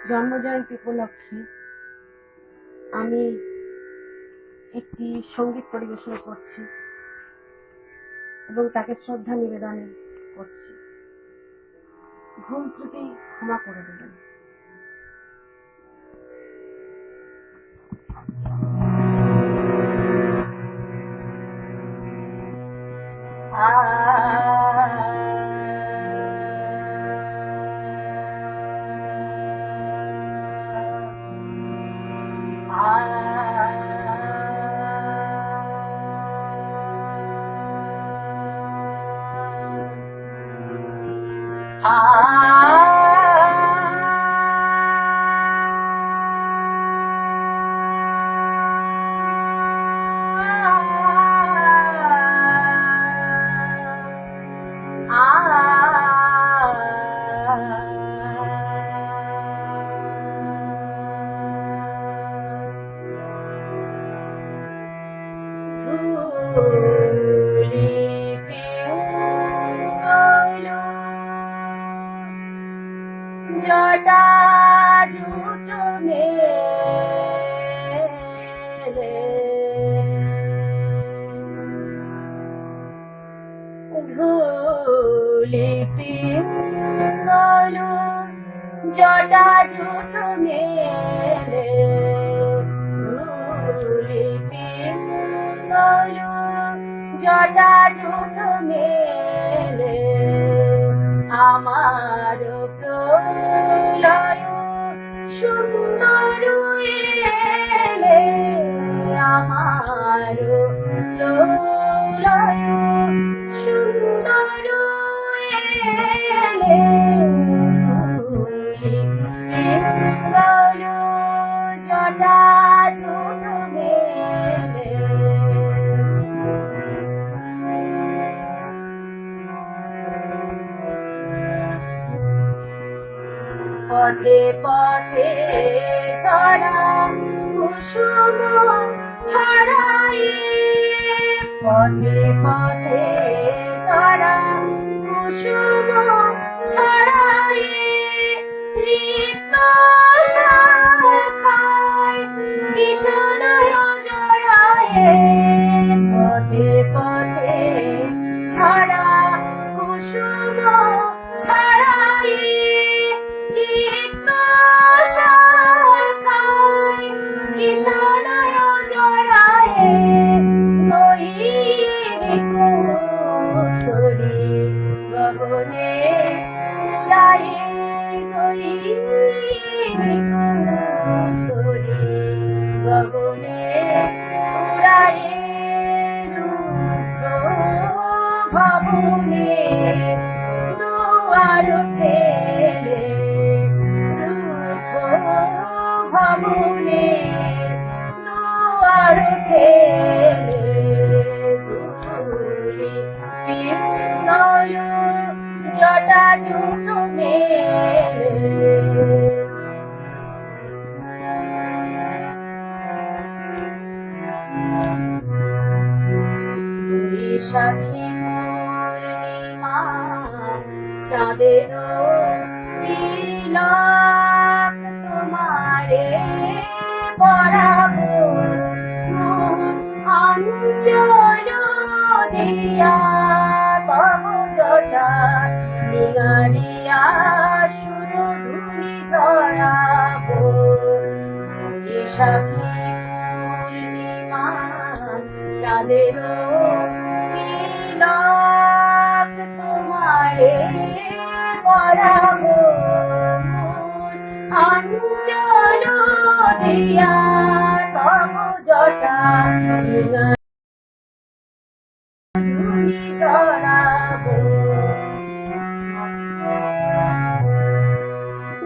জন্মজয়ন্তী উপলক্ষে আমি একটি সঙ্গীত পরিবেশন করছি এবং তাকে শ্রদ্ধা নিবেদন করছি। ভুল ত্রুটি ক্ষমা করে দেবেন। জটা জুটো মেলে ধুলি পিঙ্গল জটা জুটো মেলে ধুলি পিঙ্গল জটা জুটো মেলে আমার প্রলয় সুন্দর এলে আমার প্রলয় সুন্দর এলে পিঙ্গল জটা ছোট মেলে পথে পথে ছড়া কুসুম ছড়াই পথে পথে ছড়া কুসুম ছড়াই লিপ্ত শাখায় বিষণয় জড়ায়ে পথে পথে ছড়া কুসুম ছড়াই লিপ্ত শাখায় বিষণয় জড়ায়ে গহীরি গগনে উড়ায়ে গহীরি গগনে ভবনে দুয়ার ঠেলে রুদ্ধ ভবনে দুয়ার ঠেলে দুলি পিঙ্গল জটা জুটো মেলে সাথী পূর্ণিমা চাঁদের তিলক তোমারে পরাবো অঞ্চল দিয়া তব জটা নিগারিয়া সুরধুনি ঝরাবো সাথী পূর্ণিমা চাঁদের তিলক তোমারে পরাবো অঞ্চল দিয়া তব জটা ধুনি ঝরাবো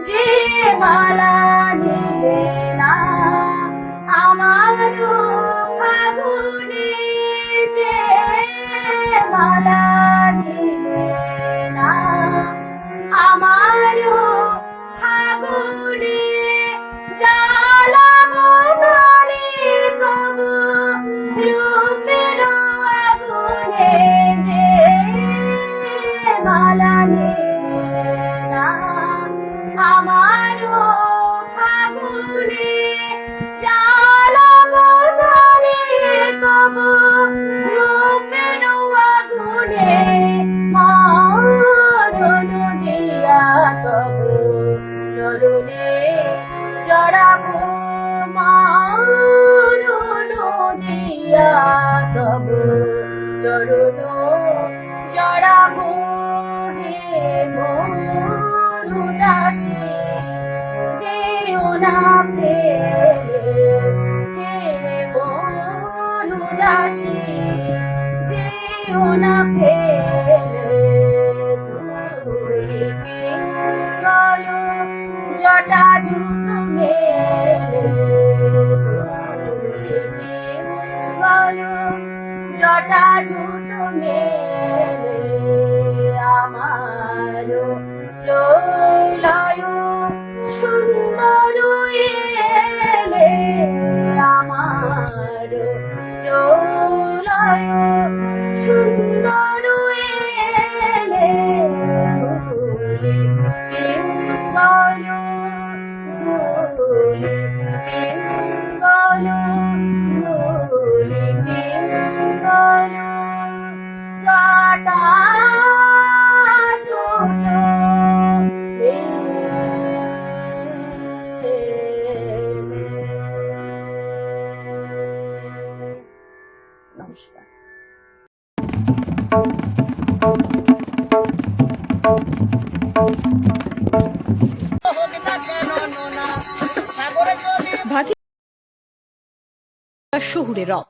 যে মালা নিবে না আমার ফাগুনে যে মালা নিবে না আমার ফাগুনে জ্বালাবো নারী তবু রূপের আগুনে যে মালা নিবে না আমার ফাগুনে জ্বালাবো নারী তবু রূপের আগুনে মরণ দিয়া তবু চরণে জড়াবো মরণ দিয়া তবু চরণ জড়াবো হে মরুদাসী যেও না ফেলে হে মরুদাসী যেও না ফেলে তুই পিঙ্গল জটা জুটো মেলে তুই পিঙ্গল জটা জুটো মেলে আমার লয় সুন্দর এলে আমার লয় সুন্দর এলে ধুলি পিঙ্গল ধুলি পিঙ্গল ধুলি পিঙ্গল জটা ছোট নমস্কার। ভাটি শহুরে রক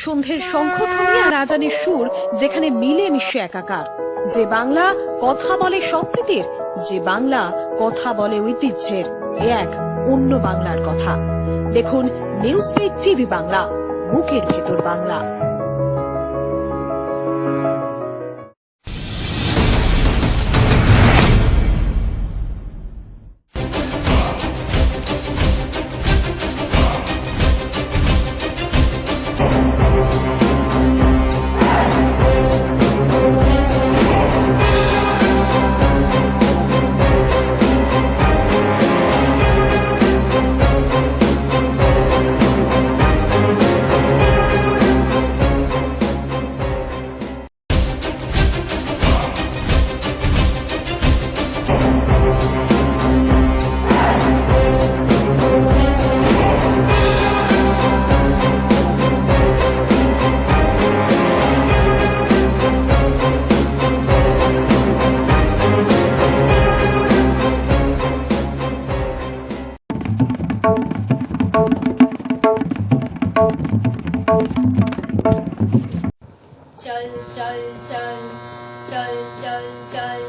সন্ধ্যের শঙ্খধ্বনি আর আজানের সুর যেখানে মিলে মিশে একাকার, যে বাংলা কথা বলে সম্প্রীতির, যে বাংলা কথা বলে ঐতিহ্যের, এ এক অন্য বাংলার কথা। দেখুন নিউজ বিট টিভি বাংলা, বুকের ভেতর বাংলা। চল চল চল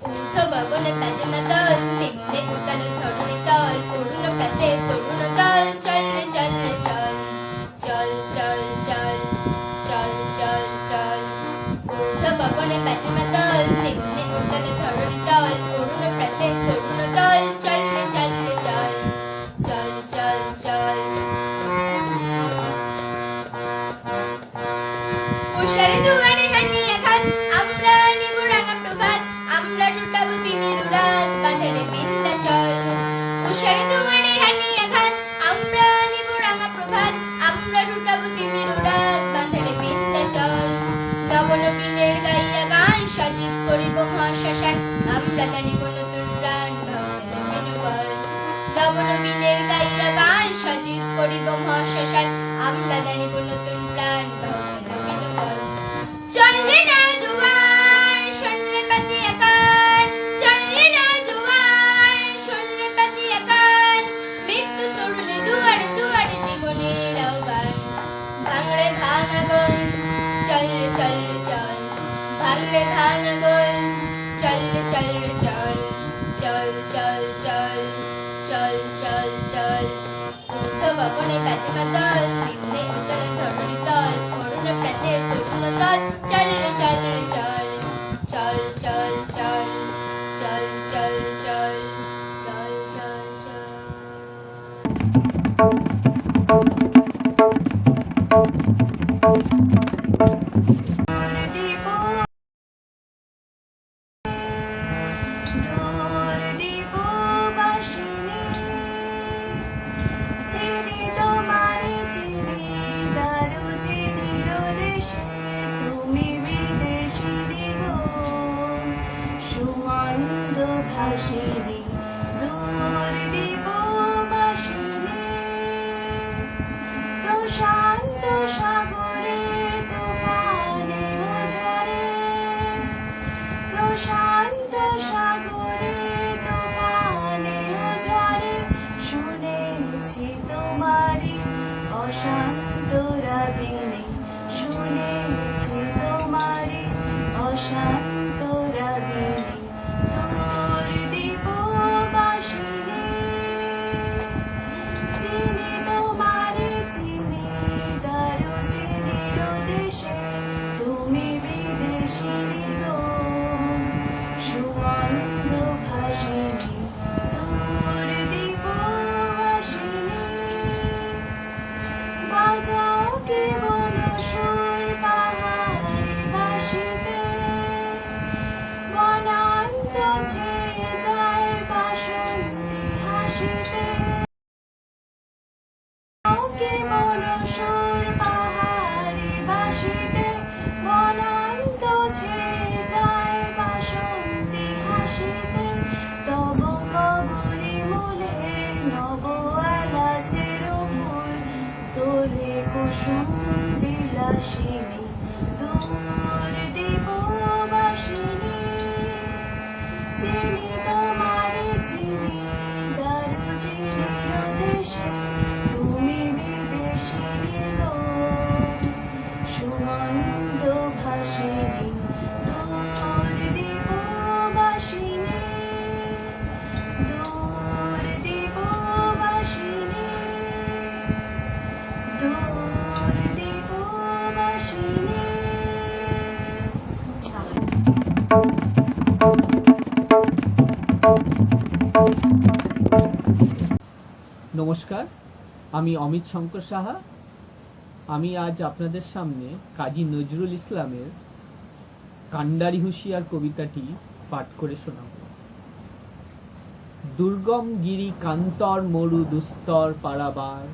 ঊর্ধ্ব গগনে বাজে মাদল নিম্নে উত্তানে ধরণী তল করুণ প্রাতে তরুণ দল চল রে চল রে চল চল চল চল চল চল চল ঊর্ধ্ব গগনে বাজে মাদল নিম্নে উত্তানে ধরণী তল করুণ প্রাতে তরুণ দল চল রে চল রে চল চল চল চল উষারে দুয়ারে হানিয়া খান আমরা নিব রাঙা প্রভাত আমরা লুটাবো তিমির উড়াত বাঁধেরে বিন্ধ্যাচল উষারে দুয়ারে হানিয়া খান আমরা নিব রাঙা প্রভাত আমরা লুটাবো তিমির উড়াত বাঁধেরে বিন্ধ্যাচল নবনবীনের গাইয়া গান সজীব করিব মহাশ্মশান আমরা জানিব নতুন প্রাণ ভক্তের বিনোবল নবনবীনের গাইয়া গান সজীব করিব মহাশ্মশান আমরা জানিব নতুন প্রাণ ভক্তের বিনোবল চললে না জোয়ান শোনলে পাতিয়া কান চললে না জোয়ান শোনলে পাতিয়া কান মৃত্যু তরুণী দুয়ারে দুয়ারে জীবনের আহ্বান ভাঙড়ে ভাঙা গোল চল রে চল রে চল ভাঙড়ে ভাঙা গোল চল রে চল রে চল চল চল চল চল চল চল ঊর্ধ্ব গগনে বাজে মাদল নিম্নে উত্তরে ধরণী তল করুণ প্রাতে তরুণ দল চল রে চল রে চল চল চল চল চল চল চল চল চল চল ভাসিনী দূর দিব বাসিনী প্রশান্ত সাগরে তুফানে ও ঝড়ে প্রশান্ত সাগরে তুফানে ও ঝড়ে শুনেছি তোমারি অশান্ত রাগিনী শুনেছি তোমারি অশান্ত রাগিনী দূর দিব বাসিনী চিনি তোমারে চিনি দারু চিনির দেশে তুমি বিদেশিনী গো সুমন্দ ভাসিনী দূর দিব বাসিনী বাজাও কেবল সুর পাহাড়ি বাসিতে বনান্ত ছেয়ে যায় বাসন্তী হাসিতে কেবল সুর পাহাড়ি বাসিতে বনান্ত ছেয়ে যায় বাসন্তী হাসিতে তব কবরি মূলে নব এলাচের ফুল তোলে কুসুম বিলাসিনী দূর দিব বাসিনী চিনি তোমারে চিনি দারু চিনির দেশে তুমি বিদেশিনী গো সুমন্দ ভাসিনী দূর দিব বাসিনী দূর দিব বাসিনী দূর দিব বাসিনী নমস্কার, আমি অমিত শঙ্কর সাহা। আমি আজ আপনাদের সামনে কাজী নজরুল ইসলামের কান্ডারি হুঁশিয়ার কবিতাটি পাঠ করে শোনাব। দুর্গম গিরি কান্তর মরু দুস্তর পারাবার,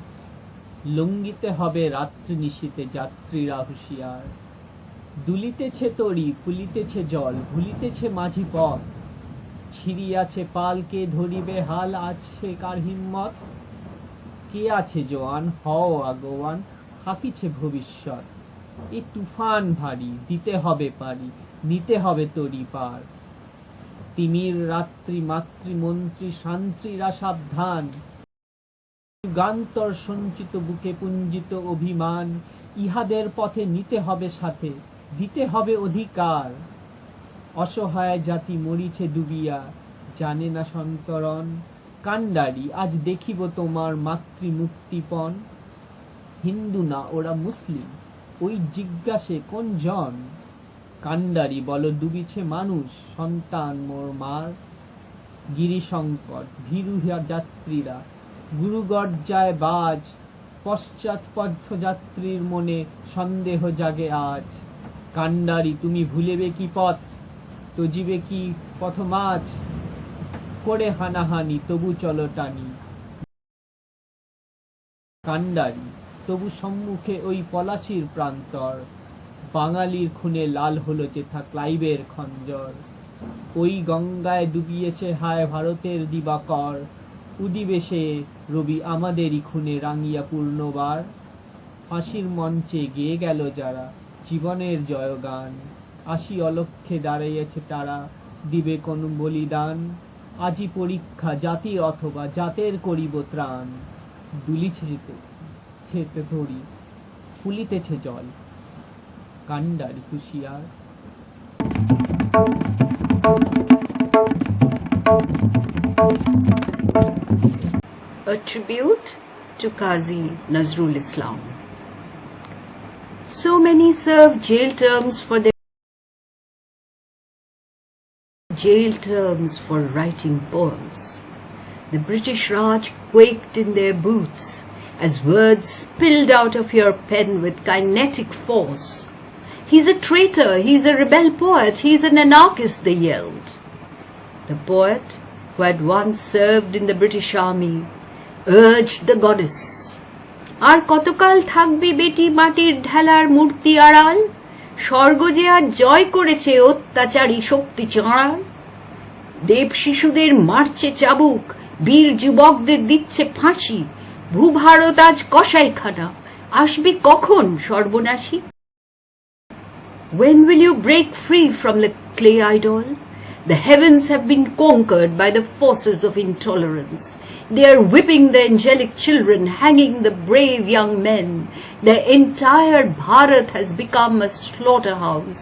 লঙ্ঘিতে হবে রাত্রি নিশীতে যাত্রীরা হুঁশিয়ার। দুলিতেছে তরি ফুলিতেছে জল, ভুলিতেছে মাঝি পথ, ছিড়িয়াছে পাল কে ধরিবে হাল, আছে কার হিম্মত? কে আছে জোয়ান, হও আগোয়ান, কাঁপিছে ভবিষ্যৎ। এ তুফান ভারী, দিতে হবে পারি, নিতে হবে তরি পার। তিমির রাত্রি মাতৃমন্ত্রী শান্ত্রীরা সাবধান, যুগান্তর সঞ্চিত বুকে পুঞ্জিত অভিমান। ইহাদের পথে নিতে হবে সাথে, দিতে হবে অধিকার। অসহায় জাতি মরিছে ডুবিয়া, জানে না সন্তরণ। কান্ডারি আজ দেখিব তোমার মাতৃমূর্তিপণ। হিন্দু না ওরা মুসলিম, ওই জিজ্ঞাসে কোন জন? কান্ডারি বল ডুবিছে মানুষ, সন্তান মোর মার। গিরিশঙ্কর ভীরু যাত্রীরা, গুরুগর্জায় বাজ। পশ্চাৎ পথযাত্রীর মনে সন্দেহ জাগে আজ। কান্ডারি তুমি ভুলেবে কি পথ, তজিবে কি পথ মাঝ। করে হানাহানি তবু চলো টানি। কান্ডারি তবু সম্মুখে ওই পলাশির প্রান্তর। বাঙালির খুনে লাল হলো চেথা ক্লাইভের খঞ্জর। ওই গঙ্গায় ডুবিয়েছে হায় ভারতের দিবাকর। উদিবে সে রবি আমাদেরই খুনে রাঙিয়া পূর্ণবার। ফাঁসির মঞ্চে গেয়ে গেল যারা জীবনের জয়গান। আসি অলক্ষ্যে দাঁড়িয়েছে তারা, দিবে কোন বলিদান। আজি পরীক্ষা জাতির অথবা জাতের করিব ত্রাণ। দুলিছে ছেতে ধরি, ফুলিতেছে জল, কান্ডারি হুঁশিয়ার। A tribute to Qazi Nazrul Islam. So many serve jail terms for writing poems. The British Raj quaked in their boots as words spilled out of your pen with kinetic force. He's a traitor, he's a rebel poet, he's an anarchist, they yelled. The poet, who had once served in the British Army, urged the goddess, আর কতকাল থাকবে বেটি মাটির ঢালার মূর্তি আড়াল? স্বর্গ যে আজ জয় করেছে অত্যাচারী শক্তি চাঁড়াল। দেব শিশুদের মারছে চাবুক, বীর যুবকদের দিচ্ছে ফাঁসি। ভূভারত আজ কসাইখানা, আসবে কখন সর্বনাশী? When will you break free from the clay idol? The heavens have been conquered by the forces of intolerance. They are whipping the angelic children, hanging the brave young men. The entire Bharat has become a slaughterhouse.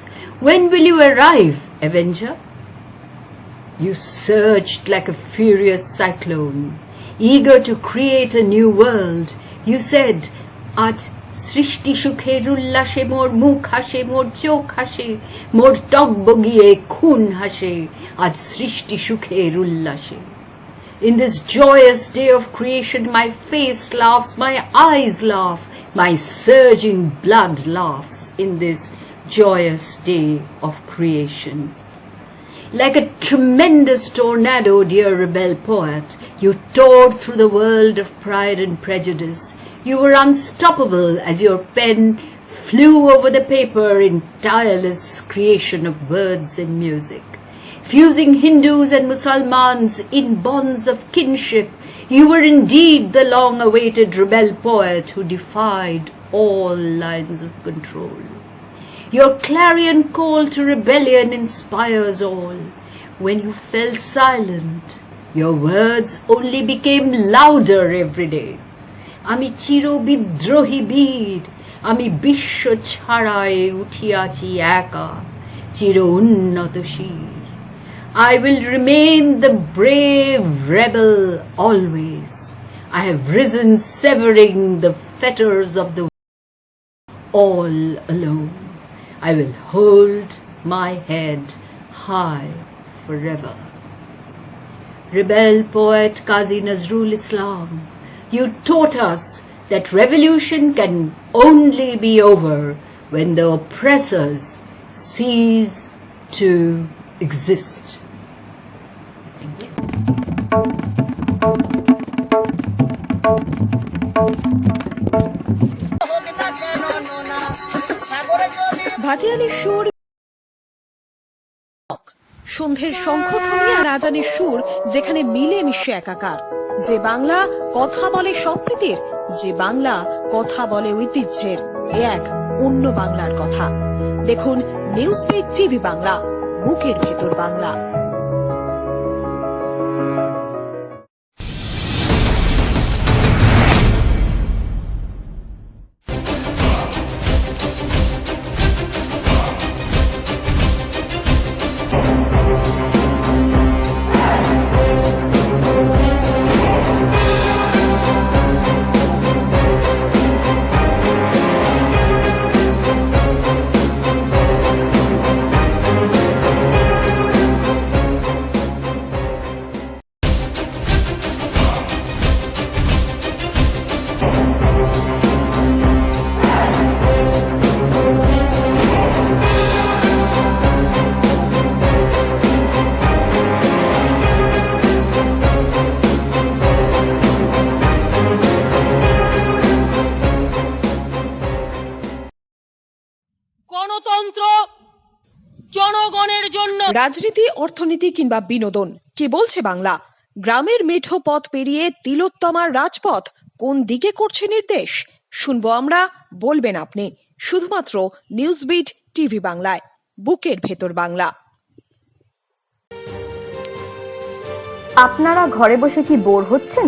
When will you arrive, avenger? You surged like a furious cyclone, eager to create a new world. You said, আজ সৃষ্টি সুখের উল্লাসে মোর মুখ হাসে, মোর চোখ হাসে, মোর টগবগিয়ে খুন হাসে, আজ সৃষ্টি সুখের উল্লাসে। In this joyous day of creation, my face laughs, my eyes laugh, my surging blood laughs in this joyous day of creation. Like a tremendous tornado, dear rebel poet, you tore through the world of pride and prejudice. You were unstoppable as your pen flew over the paper in tireless creation of words and music. Fusing Hindus and Musalmans in bonds of kinship, you were indeed the long-awaited rebel poet who defied all lines of control. Your clarion call to rebellion inspires all. When you fell silent, your words only became louder every day. আমি চির বিদ্রোহী বীর, আমি বিশ্ব ছাড়ায় উঠিয়াছি একা, চির উন্নত শির। I will remain the brave rebel always. I have risen severing the fetters of the all alone. I will hold my head high forever. Rebel poet Qazi Nazrul Islam, you taught us that revolution can only be over when the oppressors cease to exist. Thank you. ভাটিয়ালির সুর, সন্ধ্যের শঙ্খধ্বনি আর রাজানের সুর যেখানে মিলে মিশে একাকার। যে বাংলা কথা বলে সম্প্রীতির, যে বাংলা কথা বলে ঐতিহ্যের, এ এক অন্য বাংলার কথা। দেখুন নিউজবিট টিভি বাংলা, বুকের ভেতর বাংলা। জনগণের জন্য। রাজনীতি, অর্থনীতি কিংবা বিনোদন, কে বলছে বাংলা? গ্রামের মেঠো পথ পেরিয়ে তিলোত্তমার রাজপথ কোন দিকে করছে নির্দেশ? শুনবো আমরা, বলবেন আপনি। শুধুমাত্র নিউজবিট টিভি বাংলায়, বুকের ভেতর বাংলা। আপনারা ঘরে বসে কি বোর হচ্ছেন?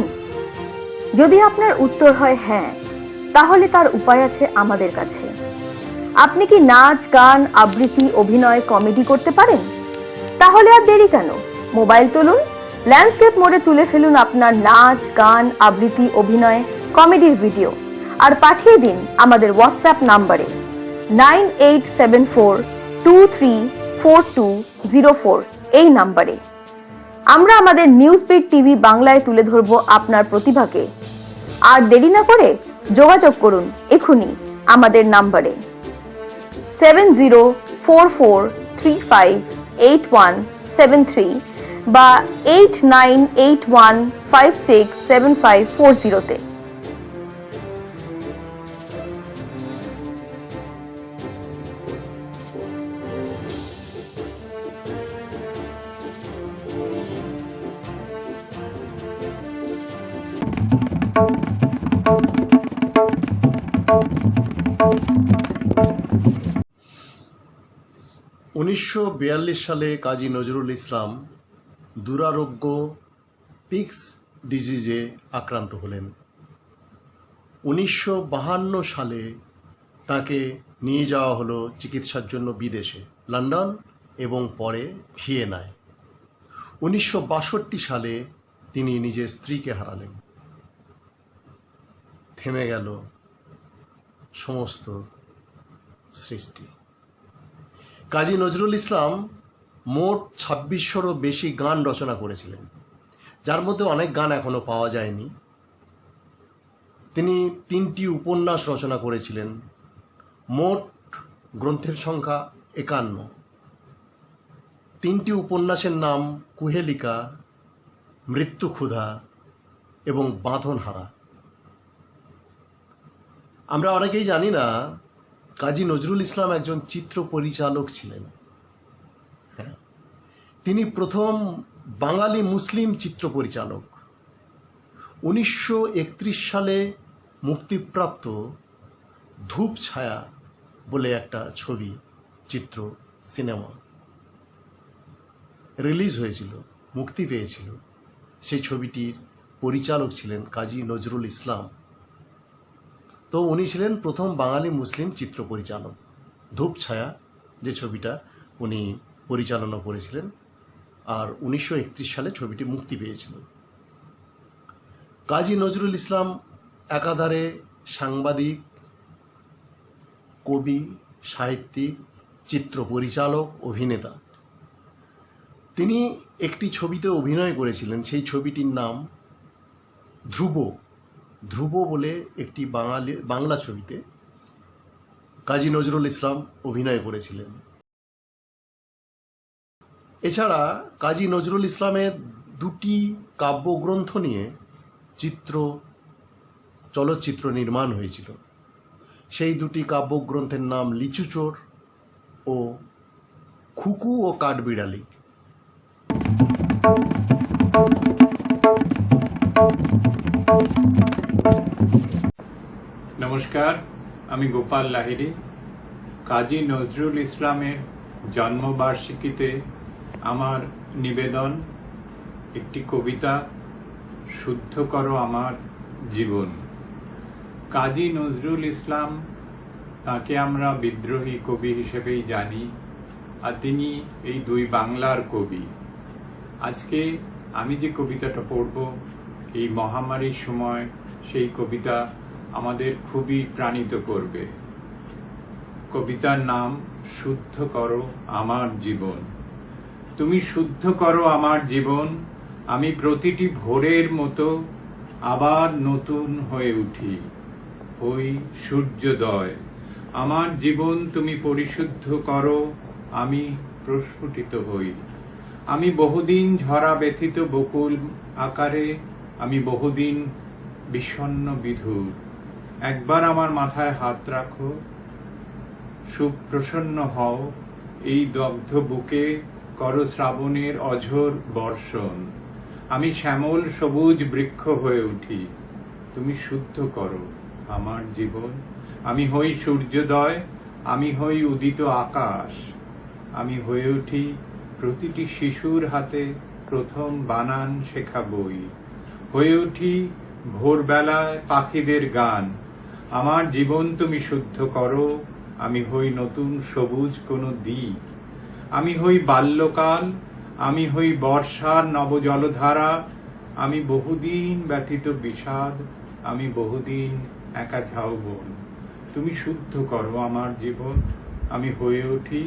যদি আপনার উত্তর হয় হ্যাঁ, তাহলে তার উপায় আছে আমাদের কাছে। আপনি কি নাচ, গান, আবৃত্তি, অভিনয়, কমেডি করতে পারেন? তাহলে আর দেরি কেন? মোবাইল তুলুন, ল্যান্ডস্কেপ মোডে তুলে ফেলুন আপনার নাচ, গান, আবৃত্তি, অভিনয়, কমেডির ভিডিও আর পাঠিয়ে দিন আমাদের হোয়াটসঅ্যাপ নাম্বারে 9874234204 এই নাম্বারে। আমরা আমাদের নিউজবিট টিভি বাংলায় তুলে ধরব আপনার প্রতিভাকে। আর দেরি না করে যোগাযোগ করুন এখনই আমাদের নাম্বারে 7044358173 বা 8981567540 তে। উনিশশো 1942 সালে কাজী নজরুল ইসলাম দুরারোগ্য পিক্স ডিজিজে আক্রান্ত হলেন। 1952 সালে তাকে নিয়ে যাওয়া হলো চিকিৎসার জন্য বিদেশে, লন্ডন এবং পরে ভিয়েনায়। 1962 সালে তিনি নিজের স্ত্রীকে হারালেন। থেমে গেল সমস্ত সৃষ্টি। কাজী নজরুল ইসলাম মোট 2600-রও বেশি গান রচনা করেছিলেন, যার মধ্যে অনেক গান এখনো পাওয়া যায়নি। তিনি 3টি উপন্যাস রচনা করেছিলেন। মোট গ্রন্থের সংখ্যা 51। 3টি উপন্যাসের নাম কুহেলিকা, মৃত্যু ক্ষুধা এবং বাঁধনহারা। আমরা অনেকেই জানি না কাজী নজরুল ইসলাম একজন চিত্র পরিচালক ছিলেন। তিনি প্রথম বাঙালি মুসলিম চিত্র পরিচালক। 1931 সালে মুক্তিপ্রাপ্ত ধূপ ছায়া বলে একটা ছবি, চিত্র সিনেমা রিলিজ হয়েছিল, মুক্তি পেয়েছিল। সেই ছবিটির পরিচালক ছিলেন কাজী নজরুল ইসলাম। তো উনি ছিলেন প্রথম বাঙালি মুসলিম চিত্র পরিচালক। ধূপ ছায়া যে ছবিটা উনি পরিচালনা করেছিলেন, আর 1931 সালে ছবিটি মুক্তি পেয়েছিল। কাজী নজরুল ইসলাম একাধারে সাংবাদিক, কবি, সাহিত্যিক, চিত্র পরিচালক, অভিনেতা। তিনি একটি ছবিতে অভিনয় করেছিলেন, সেই ছবিটির নাম ধ্রুব। ধ্রুব বলে একটি বাংলা ছবিতে কাজী নজরুল ইসলাম অভিনয় করেছিলেন। এছাড়া কাজী নজরুল ইসলামের 2টি কাব্যগ্রন্থ নিয়ে চলচ্চিত্র নির্মাণ হয়েছিল। সেই 2টি কাব্যগ্রন্থের নাম লিচুচোর ও খুকু ও কাঠবিড়ালি। নমস্কার, আমি গোপাল লাহিড়ী। কাজী নজরুল ইসলামের জন্মবার্ষিকীতে আমার নিবেদন একটি কবিতা, শুদ্ধ করো আমার জীবন। কাজী নজরুল ইসলাম, তাকে আমরা বিদ্রোহী কবি হিসেবেই জানি, আর তিনি এই 2 বাংলার কবি। আজকে আমি যে কবিতাটা পড়ব, এই মহামারীর সময় সেই কবিতা আমাদের খুবই প্রাণিত করবে। কবিতার নাম শুদ্ধ করো আমার জীবন। তুমি শুদ্ধ করো আমার জীবন, আমি প্রতিটি ভোরের মতো আবার নতুন হয়ে উঠি, হই সূর্যোদয়। আমার জীবন তুমি পরিশুদ্ধ করো, আমি প্রস্ফুটিত হই। আমি বহুদিন ঝরা ব্যথিত বকুল আকারে, আমি বহুদিন বিষণ্ণ বিধুর। একবার আমার মাথায় হাত রাখো, সুপ্রসন্ন হও, এই দগ্ধ বুকে করো শ্রাবণের অঝোর বর্ষণ। আমি শ্যামল সবুজ বৃক্ষ হয়ে উঠি, তুমি শুদ্ধ করো আমার জীবন। আমি হই সূর্যোদয়, আমি হই উদিত আকাশ, আমি হয়ে উঠি প্রতিটি শিশুর হাতে প্রথম বানান শেখা বই, হয়ে উঠি ভোরবেলায় পাখিদের গান। আমার জীবন তুমি শুদ্ধ করো, আমি হই নতুন সবুজ কোনো দ্বীপ। আমি হই বাল্যকাল, আমি হই বর্ষার নব জলধারা। আমি বহুদিন ব্যথিত বিষাদ, আমি বহুদিন একা ঝাউবন। তুমি শুদ্ধ করো আমার জীবন। আমি হয়ে উঠি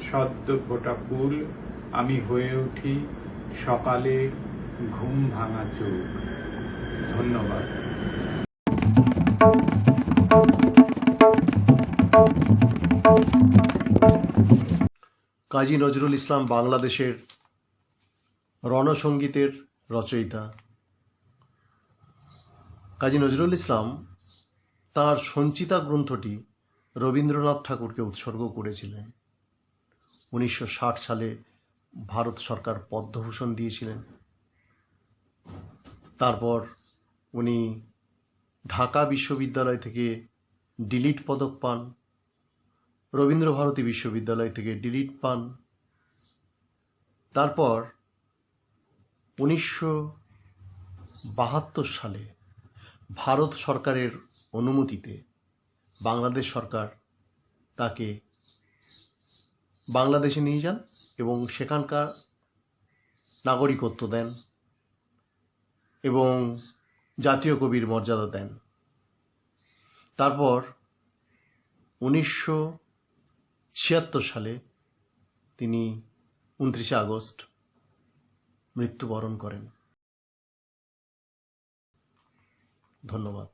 সদ্য ফোটা ফুল, আমি হয়ে উঠি সকালের ঘুম ভাঙা চোখ। ধন্যবাদ। কাজী নজরুল ইসলাম বাংলাদেশের রণসঙ্গীতের রচয়িতা। কাজী নজরুল ইসলাম তাঁর সঞ্চিতা গ্রন্থটি রবীন্দ্রনাথ ঠাকুরকে উৎসর্গ করেছিলেন। 1960 সালে ভারত সরকার পদ্মভূষণ দিয়েছিলেন। তারপর উনি ঢাকা বিশ্ববিদ্যালয় থেকে ডিলিট পদক পান, রবীন্দ্রভারতী বিশ্ববিদ্যালয় থেকে ডিলিট পান। তারপর 1972 সালে ভারত সরকারের অনুমতিতে বাংলাদেশ সরকার তাকে বাংলাদেশে নিয়ে যান এবং সেখানকার নাগরিকত্ব দেন এবং জাতীয় কবির মর্যাদা দেন। তারপর 1976 সালে তিনি 29 আগস্ট মৃত্যুবরণ করেন। ধন্যবাদ।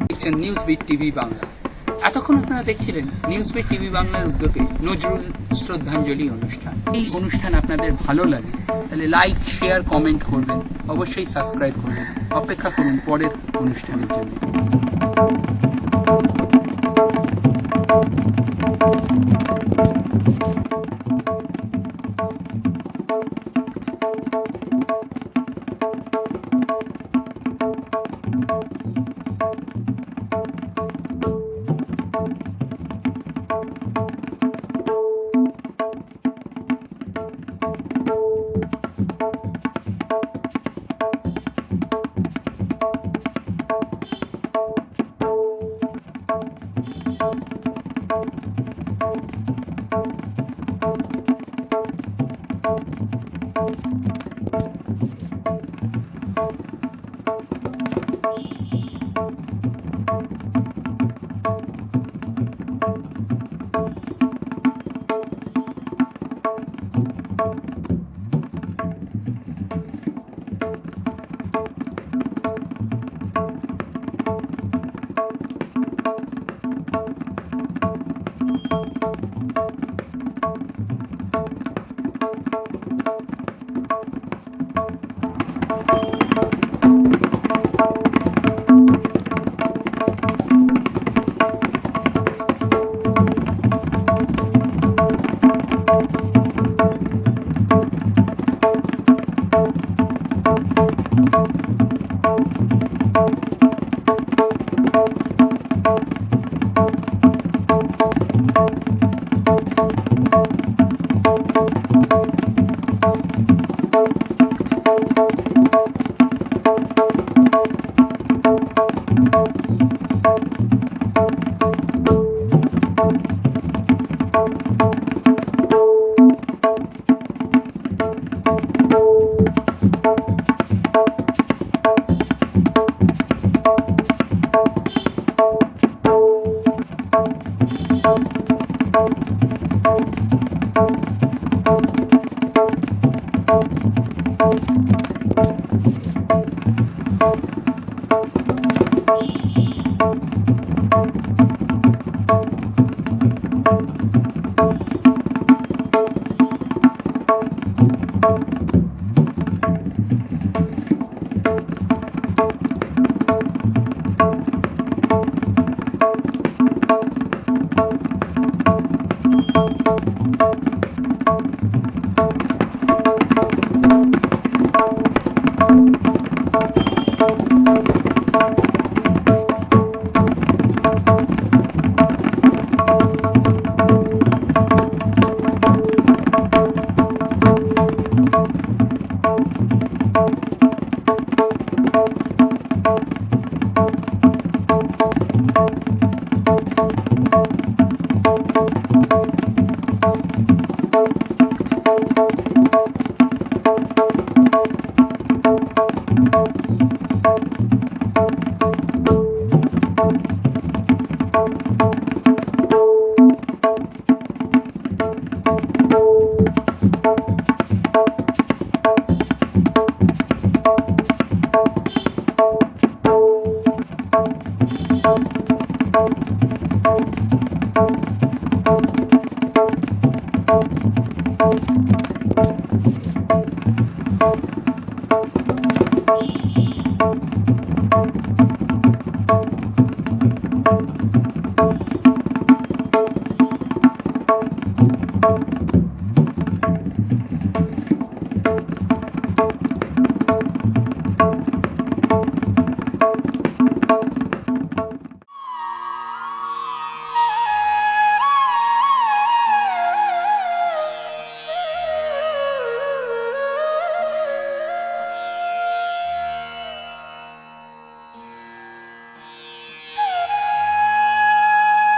দেখছেন নিউজ বিট টিভি বাংলা। এতক্ষণ আপনারা দেখছিলেন নিউজ বিট টিভি বাংলার উদ্যোগে নজরুল শ্রদ্ধাঞ্জলি অনুষ্ঠান। এই অনুষ্ঠান আপনাদের ভালো লাগে তাহলে লাইক, শেয়ার, কমেন্ট করবেন, অবশ্যই সাবস্ক্রাইব করবেন। অপেক্ষা করুন পরের অনুষ্ঠানের জন্য